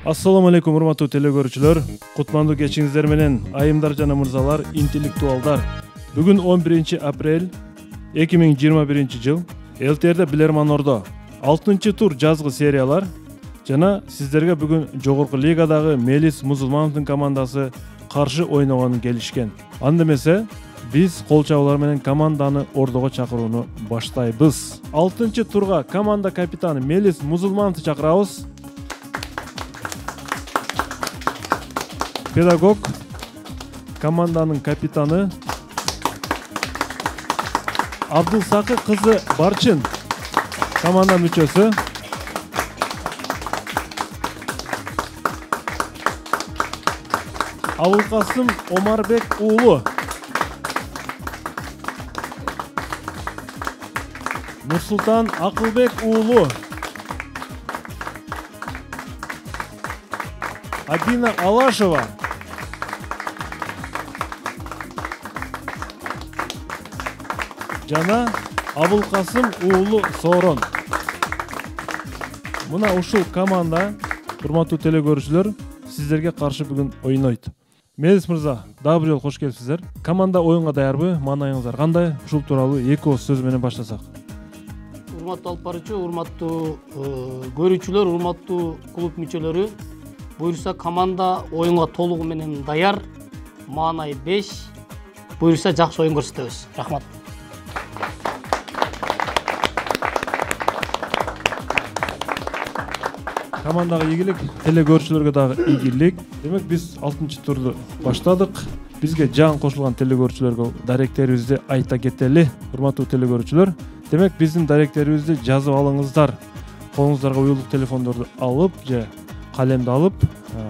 Ассаламу алейкум, урматтуу телекөрүүчүлөр. Кутмандуу кечиңиздер менен айымдар жана мырзалар, интеллектуалдар. Бүгүн 11 апрель 2021 жыл. ЛТРде Билерман Ордо 6-тур жазгы сериялар жана сиздерге бүгүн жогорку лигадагы Мелис Музулмановдун командасы каршы ойногонун келишкен. Анда эмесе биз кол чабуулар менен команданы Ордого чакырууну баштайбыз. 6-турга команда капитаны Мелис Музулмановду чакырабыз. Педагог команданын капитаны Абдулсакы кызы Барчын, команданын мүчөсү. Абылкасым Омарбек уулу, Нурсултан Акылбек уулу, Адина Алашева, жана Абылкасым уулу Соорон. Мына ушул команда, урматтуу телекөрүүчүлөр, сиздерге каршы бүгүн ойнойт. Мелис мырза, дагы бир жолу кош келипсиздер. Команда оюнга даярбы? Маанайыңыздар кандай? Ушул тууралуу эки ооз сөз менен баштасак. Урматтуу алып баруучу, урматтуу көрүүчүлөр, урматтуу клуб мүчөлөрү, буюрса команда оюнга толугу менен даяр. Маанай 5. Буюрса жакшы оюн көрсөтөбүз. Рахмат. Командага ийгилик, телекөрүүчүлөргө дагы ийгилик. Демек биз 6-турду баштадык. Бизге жан кошулган телекөрүүчүлөргө даректерибизди айта кетели. Урматтуу телекөрүүчүлөр, демек биздин даректерибизди жазып алыңыздар. Колуңуздарга уюлдук телефондорду алып же калемди алып,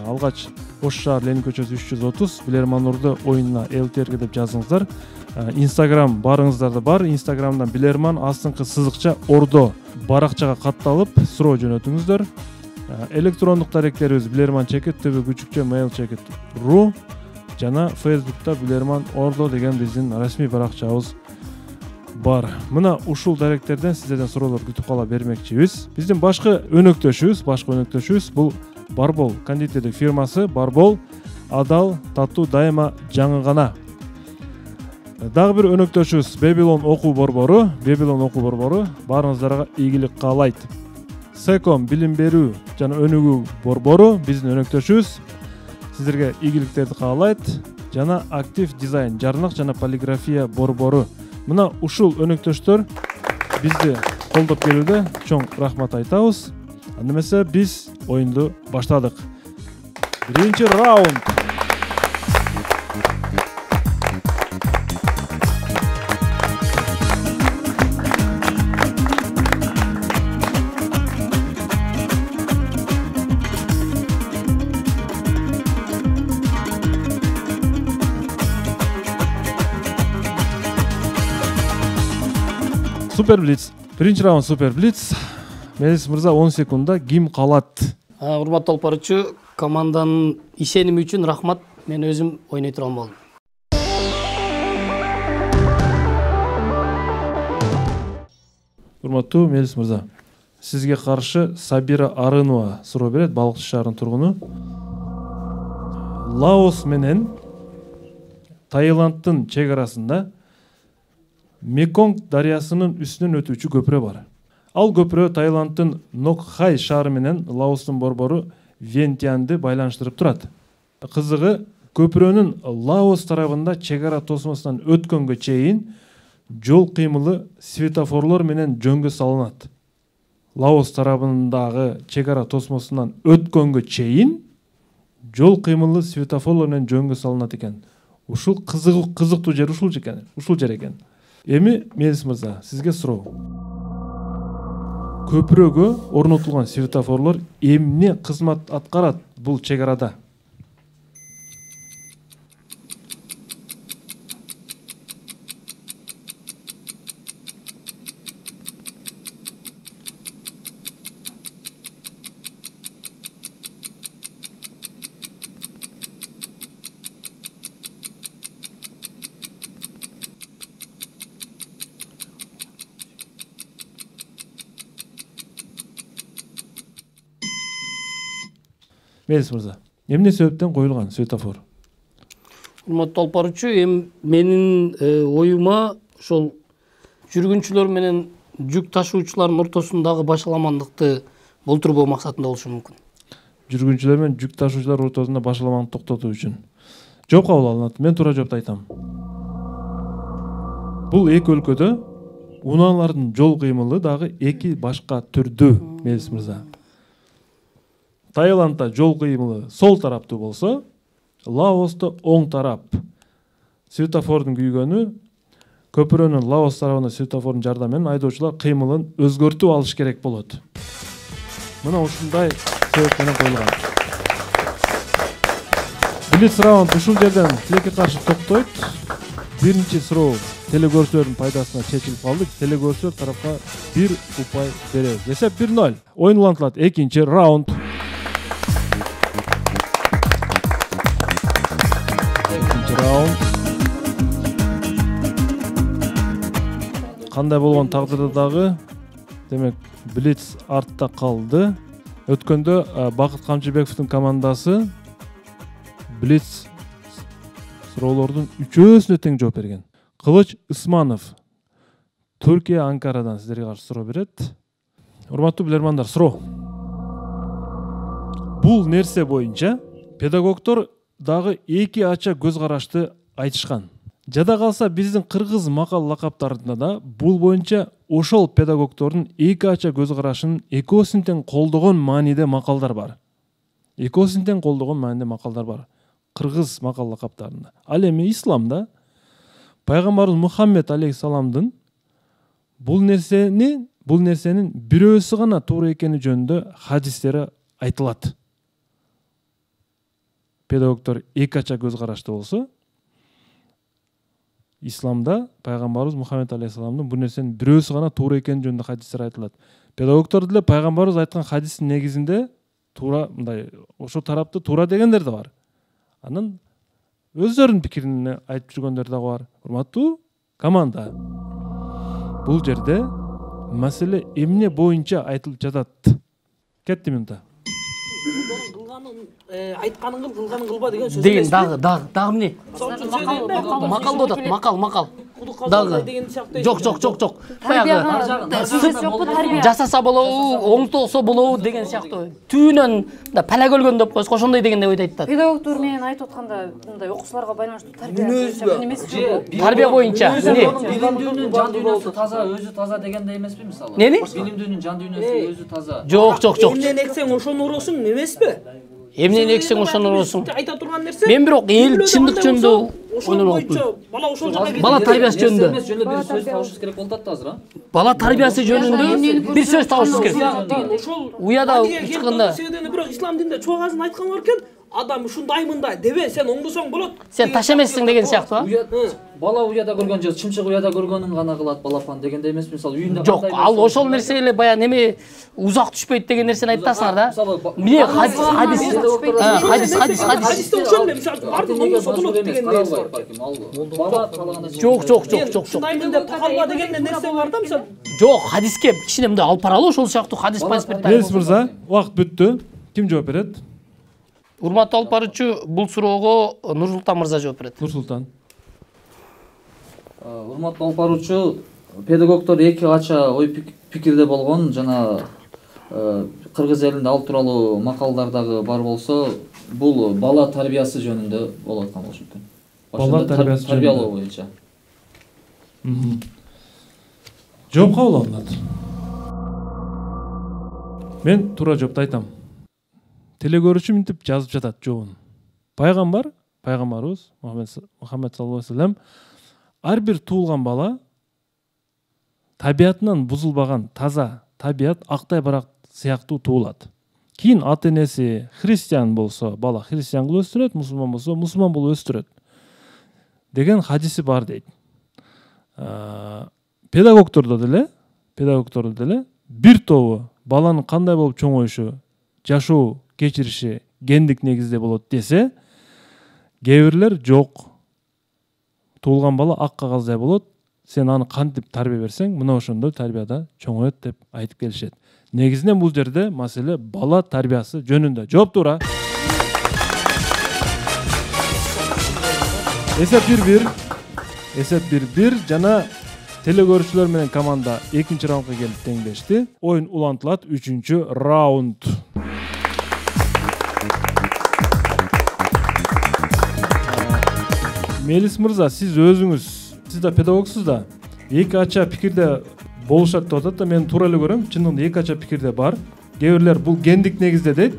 алгач Ош шаар Ленин көчөсү 330 Билерман Ордо оюнуна ЛТРге деп жазыңыздар. Инстаграм барыңыздарда бар. Инстаграмдан Билерман астыңкы сызыкча Ордо баракчага катталып суроо жөнөтүңүздөр. Электрондук даректерибиз bilerman_tv@mail.ru жана Facebook'та Билерман Ордо деген биздин расмий баракчабыз бар. Мына ушул даректерден сиздерден суроолор күтүп кала бермекчибиз. Биздин башкы өнөктөшүбүз бул Барбол кондитердик фирмасы. Барбол адал, таттуу, дайыма жаңы гана. Дагы бир өнөктөшүбүз Babylon окуу борбору. Babylon окуу борбору баарыңыздарга ийгилик каалайт. Секом билим берүү жана өнүгүү борбору биздин өнөктөшүбүз. Сиздерге ийгиликтерди каалайт. Жана актив дизайн, жарнак жана полиграфия борбору. Мына ушул өнөктөштөр бизди колдоп келүүдө чоң рахмат айтабыз. Анда эмесе биз оюнду баштадык. Биринчи раунд. Супер блиц. Биринчи раунд супер блиц. Мелис мырза 10 секундда ким калат? Урматтуу алып баруучу, команданын ишеними үчүн рахмат. Мен өзүм ойной турган болдум. Урматтуу Мелис мырза, сизге каршы Сабира Арынова суроо берет, Балыкчы шаарынын тургуну. Лаос менен Таиланддын чек арасында Меконг дарыясынын үстүнөн өтүүчү көпүрө бар. Ал көпүрө Таиланддын Нокхай шаары менен Лаостун борбору Вентианды байланыштырып турат. Кызыгы, көпүрөнүн Лаос тарабында чек ара тосмосунан өткөнгө чейин жол кыймылы светофорлор менен жөнгө салынат. Лаос тарабындагы чек ара тосмосунан өткөнгө чейин жол кыймылы светофорлор менен жөнгө салынат экен. Ушул кызыктуу жер ушул жер экен. Эми Мелис мырза, сизге суроо. Көпүрөгө орнотулган светофорлор эмне кызмат аткарат бул чек арада? Мелис мырза, эмне себептен коюлган светофор? Урматтуу алып баруучу, эми менин оюма ошол жүргүнчүлөр менен жүк ташуучулардын ортосундагы башаламандыкты болтурбоо максатында болушу мүмкүн. Жүргүнчүлөр менен жүк ташуучулар ортосунда башаламандыкты токтотуу үчүн. Жооп кабыл алынат. Мен туура жоопду айтам. Бул эки өлкөдө унаалардын жол кыймылы дагы эки башка түрдүү, Мелис мырза. Таиландда жол кыймылы сол тараптуу болсо, Лаосто оң тарап. Светофордун күйгөнү көпүрөнүн Лаос тарабына светофордун жардамы менен айдоочулар кыймылын өзгөртүп алыш керек болот. Мына ушундай себеп менен коюлган. Блиц раунд ушул жерден тилекке каршы токтойт. Биринчи суроо телекөрүүчүлөрдүн пайдасына чечилип калды. Телекөрүүчүлөр тарапка 1 упай беребиз. Эсеп 1-0. Оюн улантылат. Экинчи раунд. Кандай болгон тагдырда дагы, демек, Блиц артта калды. Өткөндө Бакыт Камчыбековдун командасы Блиц суроолордун үчөөсүнө тең жооп берген. Кылыч Ысманов Түркия Анкарадан сиздерге каршы суроо берет. Урматтуу билермандар, суроо. Бул нерсе боюнча педагогдор дагы эки ача көз карашты айтышкан. Жада калса биздин кыргыз макал лакаптарында да бул боюнча ошол педагогдордун эки ача көз карашынын экөөсүн тең колдогон мааниде макалдар бар. Экөөсүн тең колдогон мааниде макалдар бар. Кыргыз макал лакаптарында. Ал эми исламда пайгамбарыбыз Мухаммед алейхиссаламдын бул нерсенин бирөөсү гана туура экени жөнүндө хадистери айтылат. Педагогдор эки ача көз карашты болсо, исламда пайгамбарыбыз Мухаммед алейхиссаламдын бул нерсенин бирөөсү гана туура экени жөнүндө хадистер айтылат. Педагогдор деле пайгамбарыбыз айткан хадистин негизинде туура мындай ошол тарапты туура дегендер да бар. Анан өздөрүнүн пикирин айтып жүргөндөр дагы бар. Урматтуу команда. Бул жерде маселе эмне боюнча айтылып жатат? Кетти минута. Айтканын кыл, кылганын кылба деген сөз Деген дагы эмне? Макал деп атат, макал. Дагы. Жок. Баягы жасаса болобу, оңтосо болобу деген сыяктуу. Түбүнөн да палак өлгөн деп койсо ошондой дегенде ойду айтат. Педагогдор менен айтып атканда мындай окуучуларга байланыштуу тарбия Тарбия боюнча. Билимдүүнүн жан дүйнөсү таза, өзү таза дегенде эмеспи мисалы? Билимдүүнүн жан дүйнөсү өзү таза. Жок. Эмнен эксең ошону уросуң эмеспи? Эмнен эксең ошону уросуң. Айта турган нерсе. Мен бирок эл чындык жөнүндө ойлонуп бала ошол жака бала тарбиясы жөнүндө. Бир сөз табышыбыз керек болуп атты азыр, а? Бала тарбиясы жөнүндө бир сөз табышыбыз керек. Ошол Уяда чыкканда бирок ислам динде чоң азын айткан бар экен. Адам ушундаймындай дебе, сен оңдосоң болот. Сен таш эмессиң деген сыяктуу. Бала уяда көргөн же чымчык уяда көргөнүн гана кылат балапан дегенде эмеспи мисалы үйүндө. Жок, ал ошол нерсе эле баягы неме узак түшпөйт деген нерсени айтасыңар да. Эмне хадис. Хадисте ошол эле мисалы бардык оңдосо болот деген нерсе. Бала каалаганда Жок. Ушундаймын деп такалба деген нерсе бар да мисалы. Жок, хадиске кичине мындай алып баралы ошол сыяктуу хадис паспорт. Мелис мырза, убакыт бүттү. Ким жооп берет? Урматтуу алып баруучу, бул суроого Нурсултан мырза жооп берет. Нурсултан. Урматтуу алып баруучу, педагогдор эки ача ой пикирде болгон жана кыргыз элинде ал тууралуу макалдар дагы бар болсо, бул бала тарбиясы жөнүндө болуп аткан болушу мүмкүн. Бала тарбиясы тарбиялоо боюнча. Жооп кабыл алынат. Мен туура жоопту айтам. Телекөрүүчү минтип жазып жатат жообун. Пайгамбарыбыз Мухаммед саллаллаху алейхи вассалам ар бир туулган бала табиятынан бузулбаган таза табият актай барак сыяктуу туулат. Кийин ата энеси христиан болсо, бала христиан кылып өстүрөт, мусулман болсо, мусулман болуп өстүрөт деген хадиси бар дейт. Педагогдордо деле бир тобу баланын кандай болуп чоңоюшу, жашоо кечириши гендик негизде болот десе, кээ бирлер жок. Туулган бала ак кагаздай болот, сен аны кантип тарбия берсең, мына ошондой тарбияда чоңоет деп айтып келишет. Негизинен бул жерде маселе бала тарбиясы жөнүндө. Жооп туура. Эсеп 1-1. Эсеп 1-1 жана телекөрүүчүлөр менен команда экинчи раундга келип теңдешти. Оюн улантылат 3-чү раунд. Мелис мырза, сиз өзүңүз, сиз да педагогсуз да, эки ача пикирде болушат деп атат да, мен туура эле көрөм, чындыгында эки ача пикирде бар. Кээ бирлер бул гендик негизде дейт.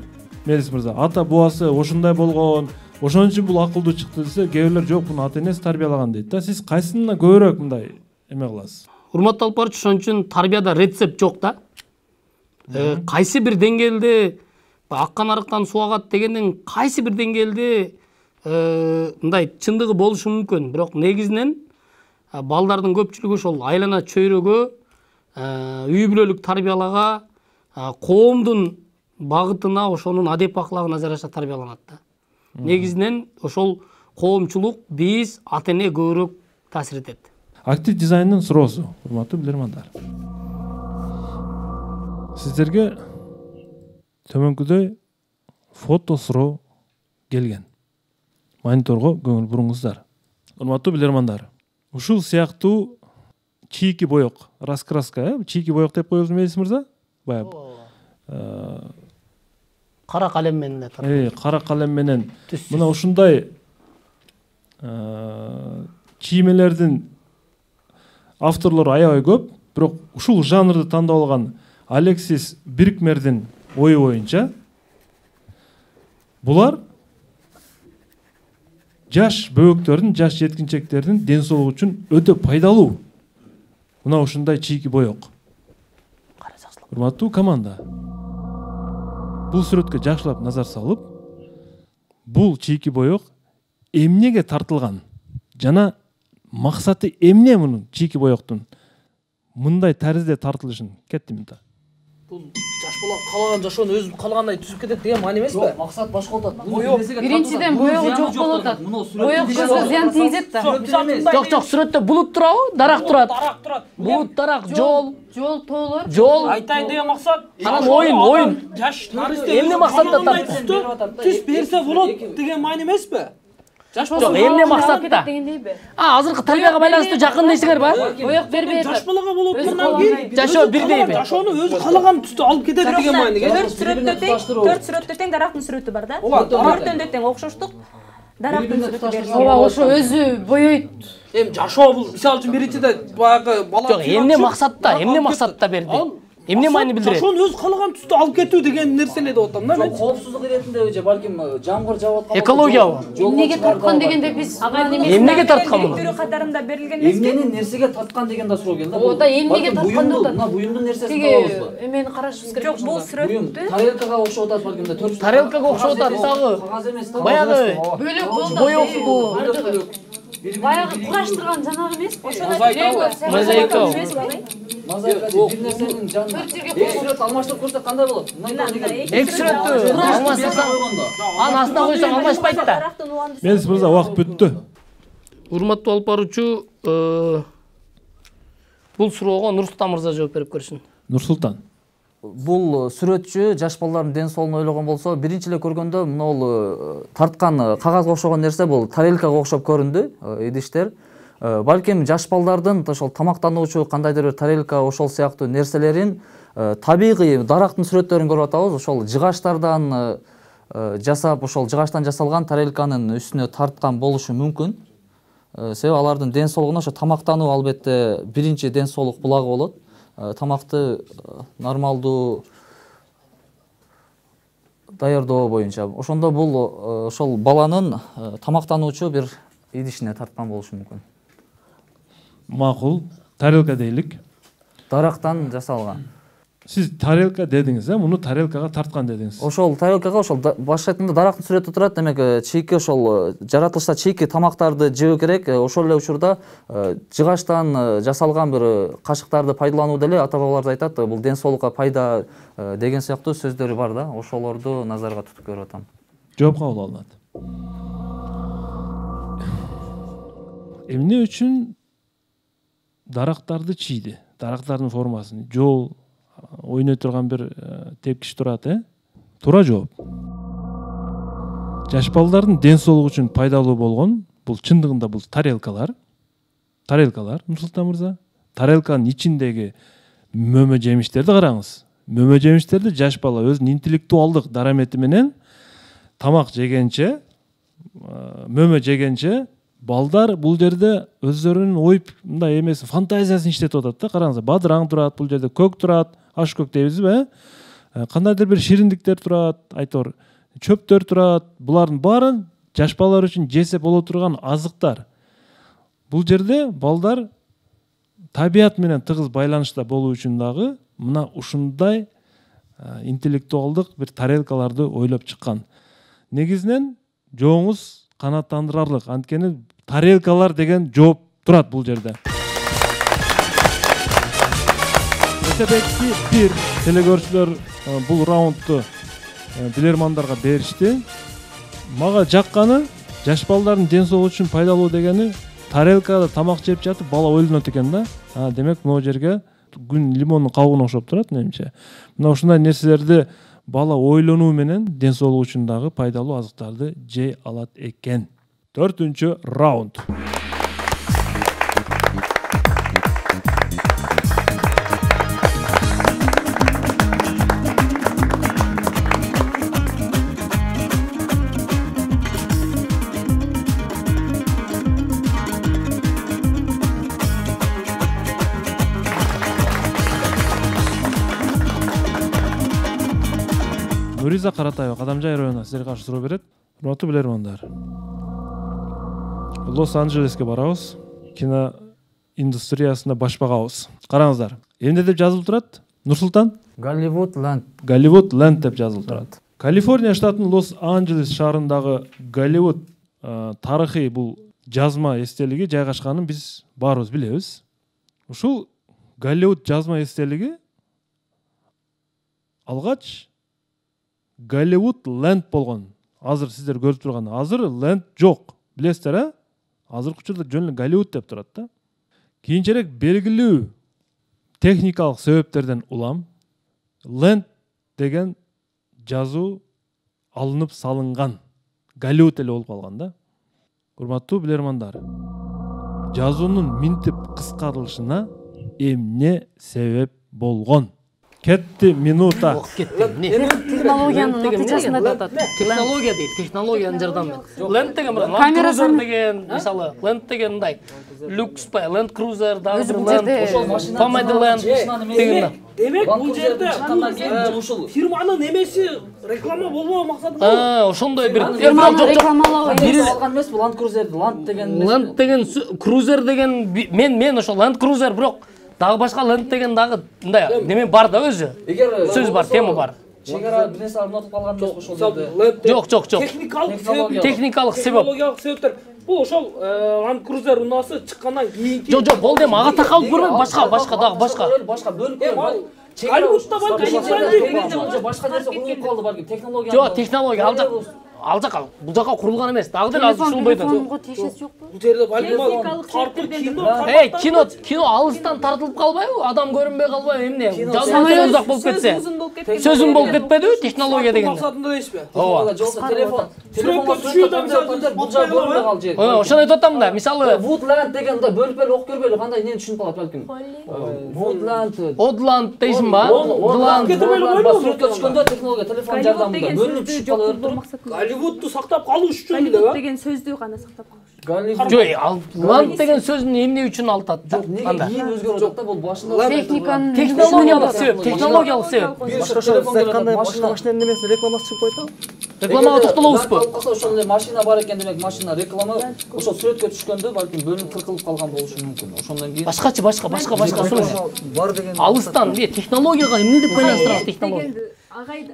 Мелис мырза, ата бабасы ошондой болгон, ошон үчүн бул акылдуу чыкты десе, кээ бирлер жок, муну ата энеси тарбиялаган дейт да. Сиз кайсына көбүрөөк мындай эме кыласыз? Урматтуу алып баруучу, ошон үчүн тарбияда рецепт жок да. Кайсы бир деңгээлде аккан арыктан суу агат дегенден кайсы бир деңгээлде мындай чындыгы болушу мүмкүн. Бирок негизинен балдардын көпчүлүгү ошол айлана чөйрөгө, үй бүлөлүк тарбиялага, коомдун багытына, ошонун адеп аклагына жараша тарбияланат да. Негизинен ошол коомчулук, биз, ата эне көбүрөөк таасир этет. Актив дизайндын суроосу, урматтуу билермандар. Сиздерге төмөнкүдөй фото суроо келген. Мониторго көңүл буруңуздар. Урматтуу билермандар, ушул сыяктуу чийки боек, раскраска, чийки боек деп коебуз Мелис мырза? Баягы Кара калем менен кара калем менен мына ушундай чиймелердин авторлору аябай көп, бирок ушул жанрды тандап алган Алексис Биркмердин ою боюнча булар жаш бөбөктөрдүн, жаш жеткинчектердин ден соолугу үчүн өтө пайдалуу. Мына ушундай чийки боек. Урматтуу команда, бул сүрөткө жакшылап назар салып, бул чийки боек эмнеге тартылган жана максаты эмне мунун чийки боектун мындай таризде тартылышын кеттим да. Бул жаш бала калаган жашоonu өзү калагандай түзүп кетет деген маани эмеспи? Жок, максат башка болот. Биринчиден боегу жок болуп атат. Боек көзгө зыян тийгизет да. Жок, сүрөттө булут турабы? Дарак турат. Дарак турат. Булут, дарак, жол, тоолор. жол. Айтайын деген максат. Анан оюн. Жаш наристе Эмне максатта тартты? Түз берсе болот деген маани эмеспи? Жаш Жок, эмне максатта? Дегендейби? Азыркы тарбияга байланыштуу жакын дейсиңер ба? Боек бербей атат. Жаш балага болот мындан кийин Жашоо бирдейби? жашоону өзү калаган түстө алып кетет деген мааниге. Төрт сүрөттө тең дарактын сүрөтү бар да. Төртөндө тең окшоштук. Дарактын сүрөтү берсе. Ооба, ошо өзү боёйт. Эми жашоо бул мисалы үчүн биринчиде баягы бала. Жок, эмне максатта берди? Эмне маани билдирет? Жашоону өзү калаган түстө алып кетүү деген нерсени деп атам да мен. Коопсуздук иретинде же балким жамгыр жаап аткан. Экологиябы? Эмнеге тарткан дегенде биз Эмнеге тарткан муну? Түрү катарында берилген эмеспи? Эмнени нерсеге тарткан деген да суроо келди. Оода эмнеге тарткан деп атат. Мына буюмдун нерсесин Тиги табабызбы? эмени карашыбыз керек. Жок, бул сүрөттү Тарелкага окшоп атат балким да. Тарелкага окшоп атат дагы. Кагаз эмес да. Баягы Бөлөк болду. боек Баягы кураштырган жанагы эмеспи? Мозаика. Мозаика бир нерсенин жанына эки сүрөт алмаштырып көрсөк кандай болот? Эки сүрөттү алмаштырсаң, анын астына койсоң алмашпайт да. Мелис мырза, убакыт бүттү. Урматтуу алып баруучу, бул суроого Нурсултан мырза жооп берип көрсүн. Нурсултан. Бул сүрөтчү жаш балдардын ден соолугун ойлогон болсо, биринчи эле көргөндө могул тарткан кагазга окшогон нерсе бул тарелкага окшоп көрүндү, идиштер. Балким жаш балдардын ошол тамактануучу кандайдыр бир тарелка ошол сыяктуу нерселерин табигый дарактын сүрөттөрүн көрүп атабыз. Ошол жыгачтардан жасап, ошол жыгачтан жасалган тарелканын үстүнө тарткан болушу мүмкүн. Себеби алардын ден соолугуна ошо тамактануу албетте биринчи ден соолук булагы болот. Тамакты нормалдуу даярдоо боюнча. Ошондо бул ошол баланын тамактануучу бир идишине тарткан болушу мүмкүн. Макул, тарелка дейлик. Дарактан жасалган. Сиз тарелка дедиңиз, муну тарелкага тарткан дедиңиз. Ошол тарелкага ошол башка айтканда дарактын сүрөтү турат, демек чийки ошол жаратылышта чийки тамактарды жөө керек. Ошол эле учурда жыгачтан жасалган бир кашыктарды пайдалануу деле ата бабалар айтат, бул ден соолукка пайда деген сыяктуу сөздөрү бар да. Ошолорду назарга тутуп көрүп атам. Жооп кабыл алынат. Эмне үчүн дарактарды чийди? Дарактардын формасын, жол, ойной турган бир тепкич турат, Туура жооп. Жаш балдардын ден соолугу үчүн пайдалуу болгон бул чындыгында бул тарелкалар Нурсултан мырза. Тарелканын ичиндеги мөмө жемиштерди караңыз. Мөмө жемиштерди жаш бала өзүнүн интеллектуалдык дарамети менен тамак жегенче, мөмө жегенче балдар бул жерде өздөрүнүн ойып мындай эмеси фантазиясын иштетип атат да. Караңыз, бадыраң турат, бул жерде көк турат, аш көк дейбизби? Кандайдыр бир шириндиктер турат, айтор, чөптөр турат. Булардын баарын жаш балалар үчүн жесе боло турган азыктар. Бул жерде балдар табият менен тыгыз байланышта болуу үчүн дагы мына ушундай интеллектуалдык бир тарелкаларды ойлоп чыккан. Негизинен жооңуз канааттандырарлык. Анткени тарелкалар деген жооп турат бул жерде. Эсебекти бир телекөрүүчүлөр бул раундду билермандарга беришти. Мага жакканы жаш балдардын ден соолугу үчүн пайдалуу дегени тарелкада тамак жеп жатып бала ойлонот экен да. Демек могу жерге күн лимондун кабыгына окшоп турат менимче. Мына ушундай нерселерди бала ойлонуу менен ден соолугу үчүн дагы пайдалуу азыктарды жей алат экен. 4-чү раунд. Нуриза Каратаева, Кадамжай районунан силерге каршы суроо берет. Урматтуу билермандар. Лос-Анджелеске барабыз. Кино индустриясында башпагабыз. Караңыздар. Эмне деп жазылып турат? Нурсултан? Голливуд Ленд. Голливуд Ленд деп жазылып турат. Калифорния штатынын Лос-Анджелес шаарындагы Голливуд тарыхый бул жазма эстелиги жайгашканын биз баарыбыз билебиз. Ушул Голливуд жазма эстелиги алгач Голливуд Ленд болгон. Азыр сиздер көрүп турган. Азыр Ленд жок. Билесиздер, Азыркы учурда жөн эле Голливуд деп турат да. Кийинчерээк белгилүү техникалык себептерден улам Ленд деген жазуу алынып салынган. Голливуд эле болуп калган да. Урматтуу билермандар. Жазуунун минтип кыскарылышына эмне себеп болгон? Кетти минута. Технологиянын натыйжасында деп атат. Технология дейт, технологиянын жардамы. Ленд деген Land Cruiser деген, мисалы, Ленд деген мындай люкс па, Land Cruiser дагы Ленд, Помади Ленд деген. Демек бул жерде фирманын немеси реклама болбоо максатында. Ошондой бир Фирманы рекламалоо алган эмес бул Land Cruiser, Land деген Cruiser деген мен ошо Land Cruiser бирок дагы башка Ленд деген дагы мындай неме бар да өзү. Сөз бар, тема бар. Чегара бизнес орнотуп калган эмес ошол жерде. Жок. Техникалык себеп. Технологиялык себептер. Бул ошол Land Cruiser унасы чыккандан кийинки. Жок, болду эми ага такалып көрбөйм, башка дагы башка. Башка бөлүктөр. Голливудта бар, башка нерсе куруп калды балким технология. Жок, технология ал жака бул жака курулган эмес. Дагы деле азыр ушул бойдон. Телефонго тиешеси жокпу? Бул жерде балким Кино алыстан тартылып калбайбы? Адам көрүнбөй калбайбы? Эмне? Жазуу узак болуп кетсе. Сөзүм болуп кетпедиби? Технология деген. максатында дейсизби? Ооба. Телефонго түшүрдө бул жак көрүнбөй калды жер. Ошону айтып атам да. Мисалы, Woodland деген да бөлүп окуп көрбөйлү кандай эмнени түшүнүп калат балким. Woodland. Odland дейсиң ба? Odland. Сүрөткө түшкөндө технология телефон жардамында бөлүнүп түшүп калат. Голливудту сактап калыш үчүн эле Голливуд деген сөздү гана сактап калыш. Жок, ал Land деген сөзүн эмне үчүн алтат? Жок, андай. Кийин өзгөрүп атат да, бул башында Техниканын технологиялык себеп. Кандай машинанын немесин рекламасы чыгып коет да. Рекламага токтолобузбу? Ошол эле машина бар экен демек, машина реклама ошол сүрөткө түшкөндө балким бөлүнүп кыркылып калган болушу мүмкүн. Ошондон кийин Башка бар деген алыстан технологияга эмне деп байланыштырабыз технология?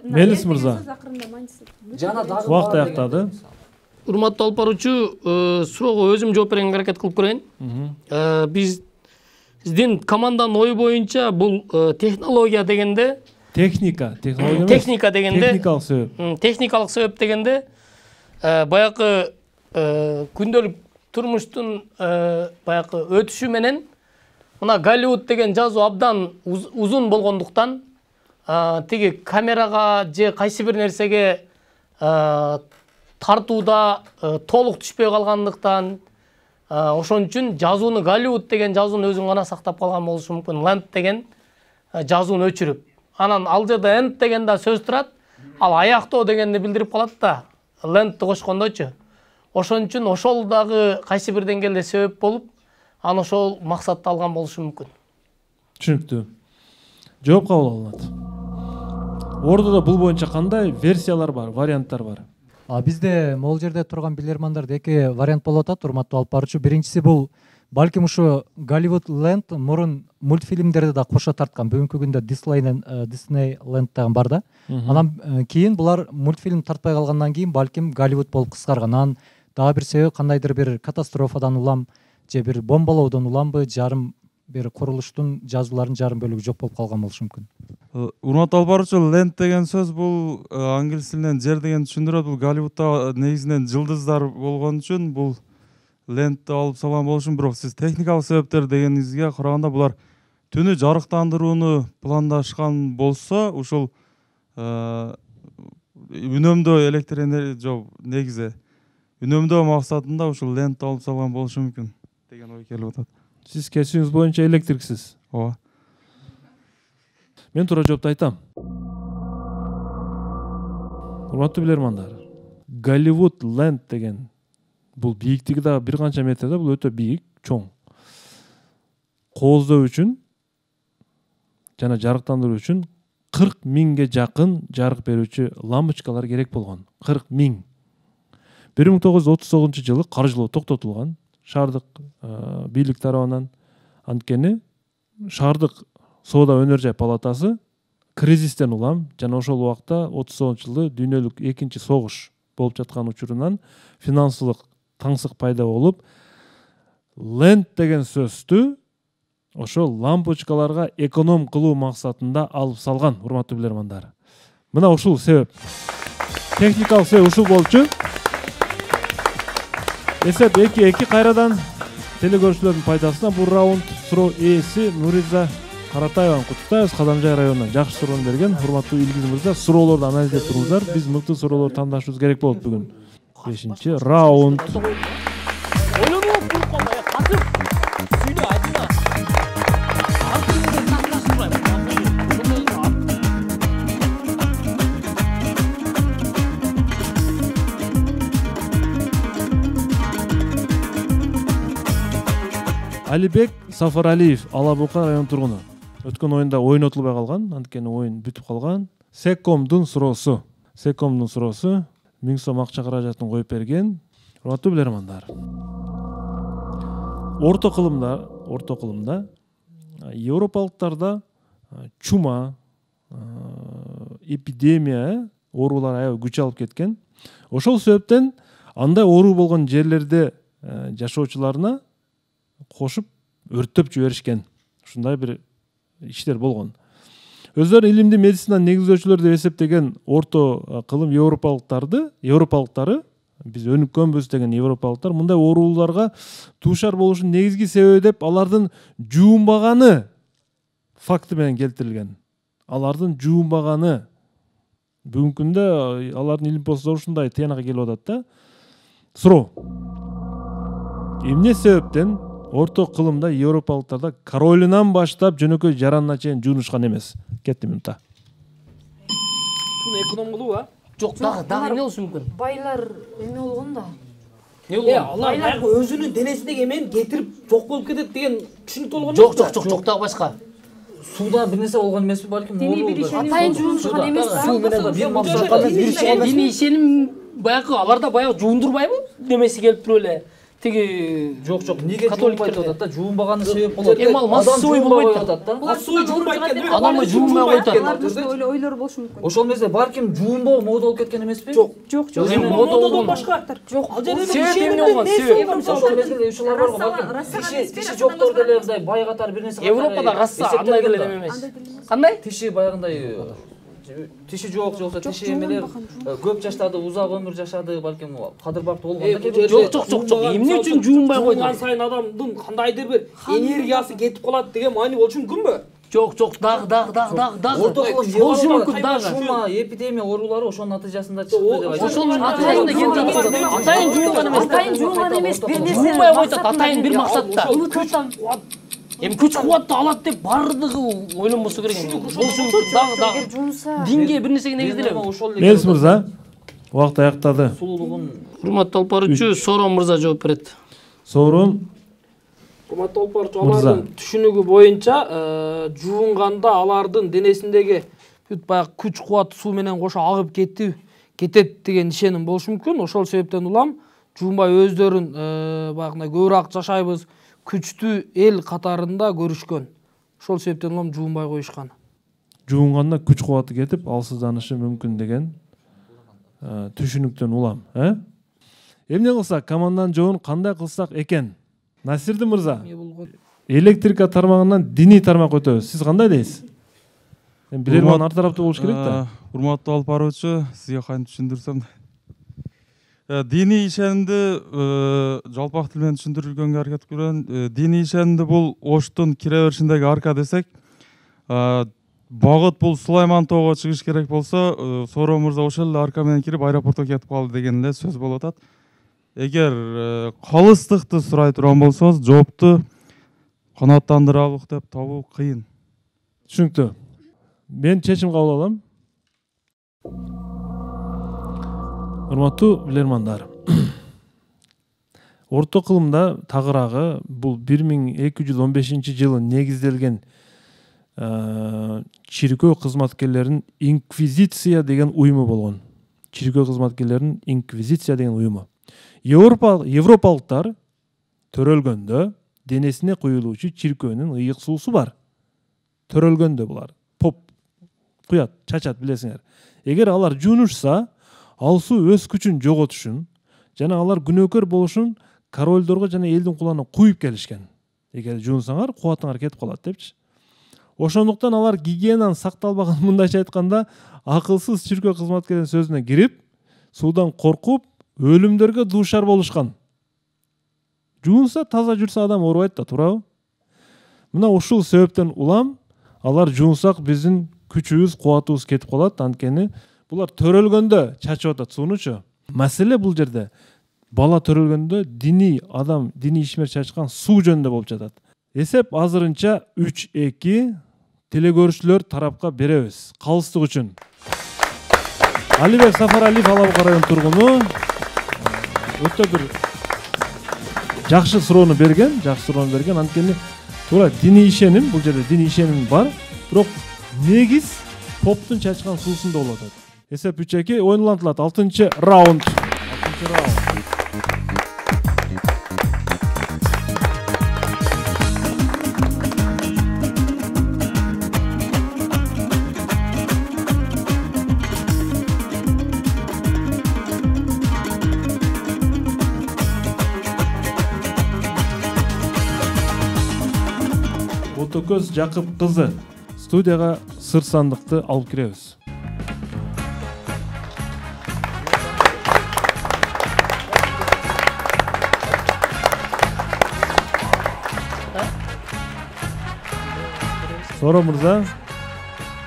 Мелис мырза. жана дагы Убакыт аяктады. Урматтуу алып баруучу, суроого өзүм жооп берүүгө аракет кылып көрөйүн. Биздин команданын ою боюнча бул технология дегенде Техника дегенде техникалык себеп дегенде баягы күндөлүк турмуштун баягы өтүшү менен мына Голливуд деген жазуу абдан узун болгондуктан тиги камерага же кайсы бир нерсеге тартууда толук түшпөй калгандыктан ошон үчүн жазууну Голливуд деген жазууну өзүң гана сактап калган болушу мүмкүн. Land деген жазууну өчүрүп. Анан ал жерде end деген да сөз турат. Ал аяктоо дегенди билдирип калат да. Land'ты кошкондочу. Ошон үчүн ошол дагы кайсы бир деңгээлде себеп болуп, аны ошол максатты алган болушу мүмкүн. Түшүнүктүү. Жооп кабыл алынат. Ордодо бул боюнча кандай версиялар бар, варианттар бар? Бизде могул жерде турган билермандарда эки вариант болуп атат, урматтуу алып баруучу. Биринчиси бул балким ушу Голливуд Land мурун мультфильмдерди да кошо тарткан. Бүгүнкү күндө Disney Land деген бар да. Анан кийин булар мультфильм тартпай калгандан кийин балким Голливуд болуп кыскарган. Анан дагы бир себеби кандайдыр бир катастрофадан улам же бир бомбалоодон уламбы, жарым бир курулуштун жазууларынын жарым бөлүгү жок болуп калган болушу мүмкүн. Урматтуу алып баруучу, land деген сөз бул англис тилинен жер деген түшүндүрөт. Бул Голливудда негизинен жылдыздар болгон үчүн бул лентти алып салган болушум, бирок сиз техникалык себептер дегениңизге караганда булар түнү жарыктандырууну пландашкан болсо, ушул үнөмдөө электр энергия жок, негизи үнөмдөө максатында ушул лент алып салган болушу мүмкүн деген ой келип атат. Сиз кесибиңиз боюнча электриксиз. Ооба. Мен туура жоопту айтам. Урматтуу билермандар, Голливуд Land деген бул бийиктиги да бир канча метрде, бул өтө бийик, чоң. Кооздоо үчүн жана жарыктандыруу үчүн 40 миңге жакын жарык берүүчү лампочкалар керек болгон. 40 миң. 1939 жылы каржылоо токтотулган шаардык бийлик тарабынан. Анткени шаардык соода өнөр жай палатасы кризистен улам жана ошол убакта 39 жылы дүйнөлүк экинчи согуш болуп жаткан учурунан финансылык таңсык пайда болуп, Land деген сөздү ошол лампочкаларга эконом кылуу максатында алып салган, урматтуу билермандар. Мына ушул себеп. Техникалык себеп ушул болчу. Эсеп 2-2 кайрадан телекөрүүчүлөрдүн пайдасына бул раунд суроо ээси Нуриза Каратаеваны куттуктайбыз. Кадамжай районунан жакшы суроону берген. Урматтуу Илгиз мырза, суроолорду анализдеп туруңуздар. Биз мыкты суроолор тандашыбыз керек болот бүгүн. 5-чи раунд. Алибек Сафаралиев, Алабука районунун тургуну. Өткөн оюнда ойнотулбай калган, анткени оюн бүтүп калган. Секомдун суроосу. 1000 сом акча каражатын коюп берген. Урматтуу билермандар. Орто кылымда европалыктарда чума, эпидемия, оорулар аябай күч алып кеткен. Ошол себептен андай оору болгон жерлерде жашоочуларына кошуп өрттөп жиберишкен. Ушундай бир иштер болгон. Өздөрү илимди медицина негиздөөчүлөр деп эсептеген орто кылым европалыктары, биз өнүккөнбүз деген европалыктар мындай ооруларга туушар болушунун негизги себеби деп алардын жуунбаганы факты менен келтирилген. Алардын жуунбаганы. Бүгүнкү күндө алардын илим постдору ушундай тыянакка келип атат да. Суроо. Эмне себептен орто кылымда европалыктарда королунан баштап жөнөкөй жаранына чейин жуунушкан эмес? Кетти минутта. Шуну эконом кылуу, а? Жок, дагы эмне болушу мүмкүн? Байлар эме болгон да. Алар баягы өзүнүн денесиндеги эмени кетирип жок болуп кетет деген түшүнүктүү болгон эмес? Жок, дагы башка. Сууда бир нерсе болгон эмеспи балким? Атайын жуунушкан эмес да. Диний ишеним баягы аларда баягы жуундурбайбы? Немеси келип туруп эле. Тиги жок, эмнеге жуунбай атат да? Жуунбаганы себеп болот. Эми ал массовый болбойт атат да. Массовый жуунбай экен деп адамы жуунбай коет. Алардын ойлору болушу мүмкүн. Ошол эмесе балким жуунбоо мода болуп кеткен эмеспи? Жок. Эми мододон башка. Жок. Ал жерде ишеним болгон. Ошол мезгилде ушулар барго балким. Тиши жоктор деле мындай бай катары бир нерсе. Европада раса андай деле эмес. Кандай? Тиши баягындай тиши жок жолсо тиши эмелер көп жаштады, узак өмүр жашады, балким кадырбактуу болгон да. Жок. Эмне үчүн жуунбай койду? Жуунган сайын адамдын кандайдыр бир энергиясы кетип калат деген маани болушу мүмкүнбү? Жок, даг. Болушу мүмкүн дагы. Чума эпидемия оорулары ошонун натыйжасында чыкты деп айтат. Ошонун натыйжасында келип жатат. Атайын жуылган эмес. Атайын жуылган эмес, бир нерсе. Жуылбай коюшат атайын бир максатта. Эми күч кубатты алат деп бардыгы ойлонбосо керек. Болушу мүмкүн дагы. Динге бир нерсеге негизделеби? Мелис мырза, убакыт аяктады. Урматтуу алып баруучу Сорон мырза жооп берет. Сорон Урматтуу алып баруучу, алардын түшүнүгү боюнча жуунганда алардын денесиндеги бүт баягы күч кубат суу менен кошо агып кетет деген ишеним болушу мүмкүн. Ошол себептен улам жуунбай өздөрүн баягындай көбүрөөк жашайбыз, күчтүү эл катарында көрүшкөн. Ошол себептен улам жуунбай коюшкан. жуунганда күч кубаты кетип алсызданышы мүмкүн деген түшүнүктөн улам, Эмне кылсак, команданын жообун кандай кылсак экен? Насирдин мырза, электрика тармагынан диний тармак өтөбүз. Сиз кандай дейсиз? Билерман ар тараптуу болуш керек да. Урматтуу алып баруучу, сизге кантип түшүндүрсөм? Диний ишенимди жалпак тил менен түшүндүргөнгө аракет кылам. Диний ишенимди бул Оштун кире беришиндеги арка десек, багыт бул Сулайман тоого чыгыш керек болсо, Сорон мырза ошол эле арка менен кирип аэропортко кетип калды деген эле сөз болуп атат. Эгер калыстыкты сурай турган болсоңуз, жоопту канааттандыралык деп табуу кыйын. Түшүнүктүү. Мен чечим кабыл алам. Урматтуу билермандар. Орто кылымда тагыраагы бул 1215-жылы негизделген чиркөө кызматкерлеринин инквизиция деген уюму болгон. Чиркөө кызматкерлеринин инквизиция деген уюму. Европалыктар төрөлгөндө денесине куюлуучу чиркөөнүн ыйык суусу бар. Төрөлгөндө булар поп куят, чачат, билесиңер. Эгер алар жуунушса, ал суу өз күчүн жоготушун жана алар күнөөкөр болушун королдорго жана элдин кулагына куюп келишкен. Эгер жуунсаңар, кубатыңар кетип калат депчи. Ошондуктан алар гигиенанын сакталбаган, мындайча айтканда, акылсыз чиркөө кызматкеринин сөзүнө кирип, суудан коркуп, өлүмдөргө дуушар болушкан. Жуунса, таза жүрсө адам оорубайт да, туурабы? Мына ушул себептен улам алар жуунсак биздин күчүбүз, кубатыбыз кетип калат. Анткени булар төрөлгөндө чачып атат суунучу. Маселе бул жерде бала төрөлгөндө диний адам, диний ишмер чачкан суу жөнүндө болуп жатат. Эсеп азырынча 3-2 телекөрүүчүлөр тарапка беребиз. Калыстык үчүн. Алибек Сафаралиев Ала Бука районунун тургуну өтө бир жакшы суроону берген, анткени туура диний ишеним, бул жерде диний ишеним бар, бирок негиз поптун чачкан суусунда болуп атат. Эсеп 3-2 ойнулантылат. 6-чы раунд. Ботокөз Жакып кызы студияга сыр сандыкты алып киребиз. Сорон мырза,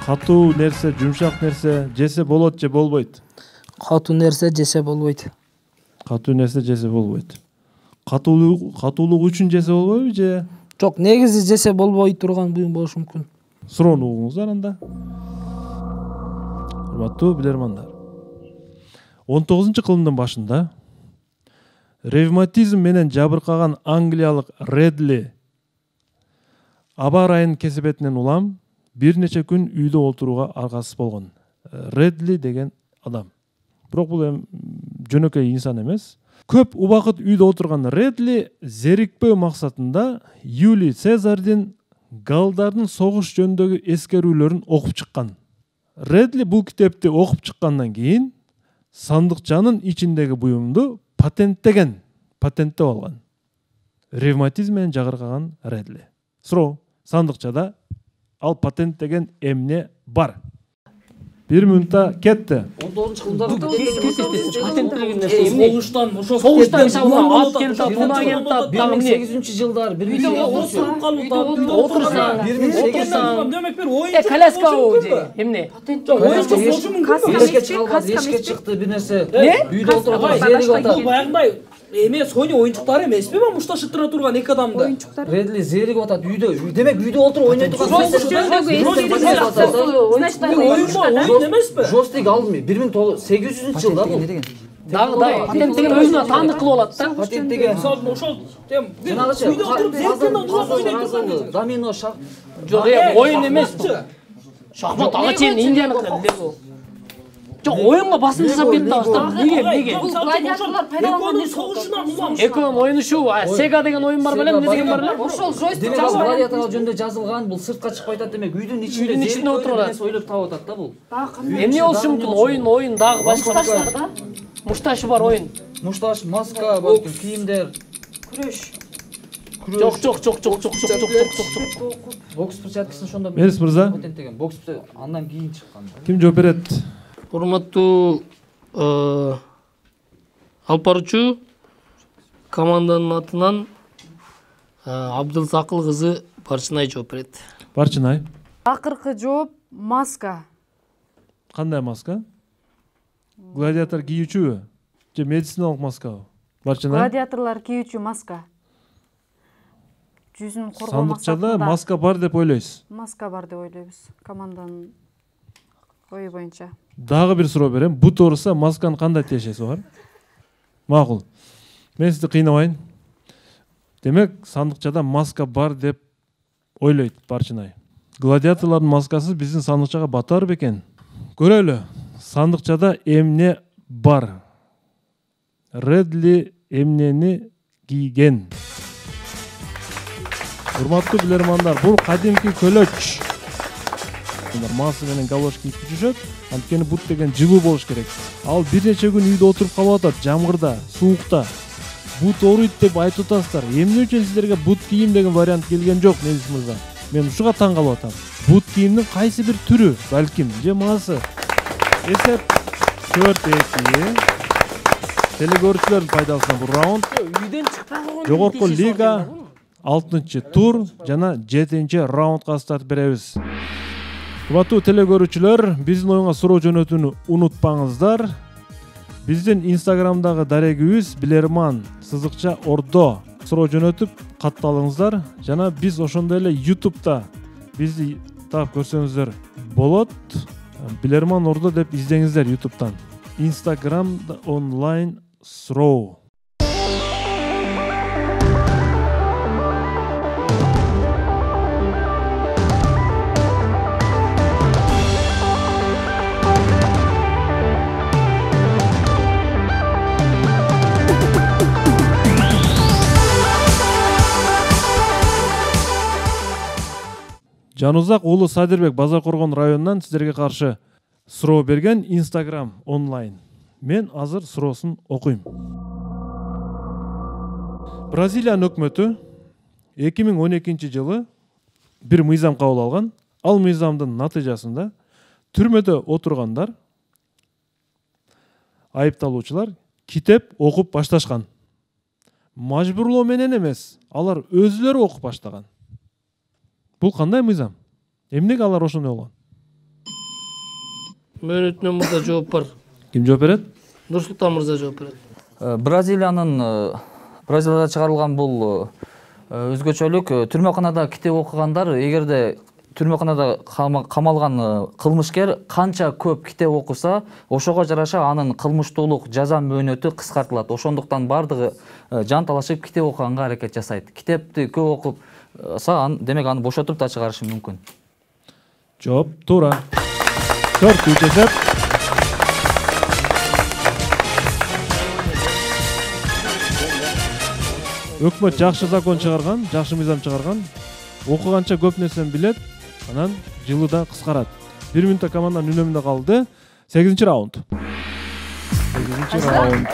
катуу нерсе, жумшак нерсе жесе болот же болбойт? Катуу нерсе жесе болбойт. Катуу нерсе жесе болбойт. Катуулук үчүн жесе болбойбу же? Жок, негизи жесе болбой турган буюм болушу мүмкүн. Суроону угуңуздар анда. Урматтуу билермандар. 19-кылымдын башында ревматизм менен жабыркаган англиялык Редли аба ырайынын кесепетинен улам бир нече күн үйдө отурууга аргасыз болгон. Редли деген адам. Бирок бул жөнөкөй инсан эмес. Көп убакыт үйдө отурган Редли зерикпөө максатында Юлий Цезардын галдардын согуш жөнүндөгү эскерүүлөрүн окуп чыккан. Редли бул китепти окуп чыккандан кийин сандыкчанын ичиндеги буюмду патенттеп алган. Ревматизм менен жабыркаган Редли. Суроо, сандыкчада ал патенттеген эмне бар? 1 минутта кетти. 19-кылымда патенттелген нерсе Согуштан ошо согуштан ат келип тап, бунаа келип тап, дагы эмне? 1800-жылдар, Отурсаң. Коляска эмне? эшикке чыкты бир нерсе. Үйдө отуруп зеригип атат. Баягындай эме Sony оюнчуктары эмеспи бу мушташып тура турган эки адамды? Редли зеригип атат үйдө. Демек үйдө отуруп ойной турган. Oyun эмеспи? Жостик алдым 1800-жылда бул. Дагы патенттеген өзүнө таандык кылып алат да. Патенттеген. Ошол тем Жанагычы үйдө отуруп зерттен ойнойт. Домино шах. Жок, оюн эмес бул. Шахмат ага чейин Индияныкы Лего. Жок, оюнга басым жасап берди да. Неге? Бул гладиаторлор пайдаланган нерсе. Экөөнүн оюнушу, Sega деген оюн бар белем, эмне деген бар эле? Ошол жойстик Демек гладиаторлор жөнүндө жазылган, бул сыртка чыкпай атат демек үйдүн ичинде отуруп алат. ойлоп таап атат да бул. Эмне болушу мүмкүн? Оюн дагы башка. Мушташы бар оюн. Мушташ, маска, балким кийимдер. күрөш. Жок. Бокс перчаткасын ошондо Мерис мырза, патенттеген. Бокс андан кийин чыккан. ким жооп берет? Урматтуу алып баруучу команданын атынан Абдылсакыл кызы Барчынай жооп берет. Барчынай. Акыркы жооп маска. Кандай маска? Гладиатор кийүүчүбү? Же медициналык маскабы? Барчынай. Гладиаторлор кийүүчү маска. Жүзүн коргоо Сандыкчада маска бар деп ойлойсуз. Маска бар деп ойлойбуз. Команданын ою боюнча. Дагы бир суроо берем. Бут ооруса масканын кандай тиешеси бар? Макул. Мен сизди кыйнабайын. Демек, сандыкчада маска бар деп ойлойт Барчынай. Гладиаторлордун маскасы биздин сандыкчага батар бекен? Көрөлү. Сандыкчада эмне бар? Редли эмнени кийген? Урматтуу билермандар, бул кадимки көлөч. Масы менен галош кийип жүрүшөт. Анткени бут деген жылуу болуш керек. Ал бир нече күн үйдө отуруп калып атат, жамгырда, суукта. Бут ооруйт деп айтып атасыздар. Эмне үчүн сиздерге бут кийим деген вариант келген жок, Мелис мырза? Мен ушуга таң калып атам. Бут кийимдин кайсы бир түрү, балким, же масы. Эсеп 4-2. Телекөрүүчүлөрдүн пайдасына бул раунд. Үйдөн чыкпай койгон. Жогорку лига 6-тур жана 7-раундга старт беребиз. Урматтуу телекөрүүчүлөр, биздин оюнга суроо жөнөтүүнү унутпаңыздар. Биздин Инстаграмдагы дарегибиз Билерман_ордо суроо жөнөтүп катталыңыздар. Жана биз ошондой эле YouTube'да бизди таап көрсөңүздөр болот. Билерман_ордо деп издеңиздер YouTube'дан. Instagram'da онлайн суроо. Жанузак уулу Садырбек Базаркоргон районунан сиздерге каршы суроо берген Instagram онлайн. Мен азыр суроосун окуйм. Бразилиянын өкмөтү 2012-жылы бир мыйзам кабыл алган. Ал мыйзамдын натыйжасында түрмөдө отургандар, айыпталуучулар китеп окуп башташкан. Мажбурлоо менен эмес, алар өзүлөрү окуп баштаган. Бул кандай мыйзам? Эмнеге алар ошондой болгон? Мөөнөтүнөн мырза жооп бар. Ким жооп берет? Нурсултан мырза жооп берет. Бразилияда чыгарылган бул өзгөчөлүк түрмөканада китеп окугандар, эгерде түрмөканада камалган кылмышкер канча көп китеп окуса, ошого жараша анын кылмыштуулук жаза мөөнөтү кыскартылат. Ошондуктан бардыгы жанталашып китеп окуганга аракет жасайт. Китепти көп окупса, демек аны бошотуп да чыгарышы мүмкүн. Жооп туура. 4-3 эсеп. Өкмөт жакшы закон чыгарган, жакшы мыйзам чыгарган. Окуганча көп нерсени билет, анан жылы да кыскарат. 1 минутта команданын үнөмүндө калды. 8-раунд. 8-раунд.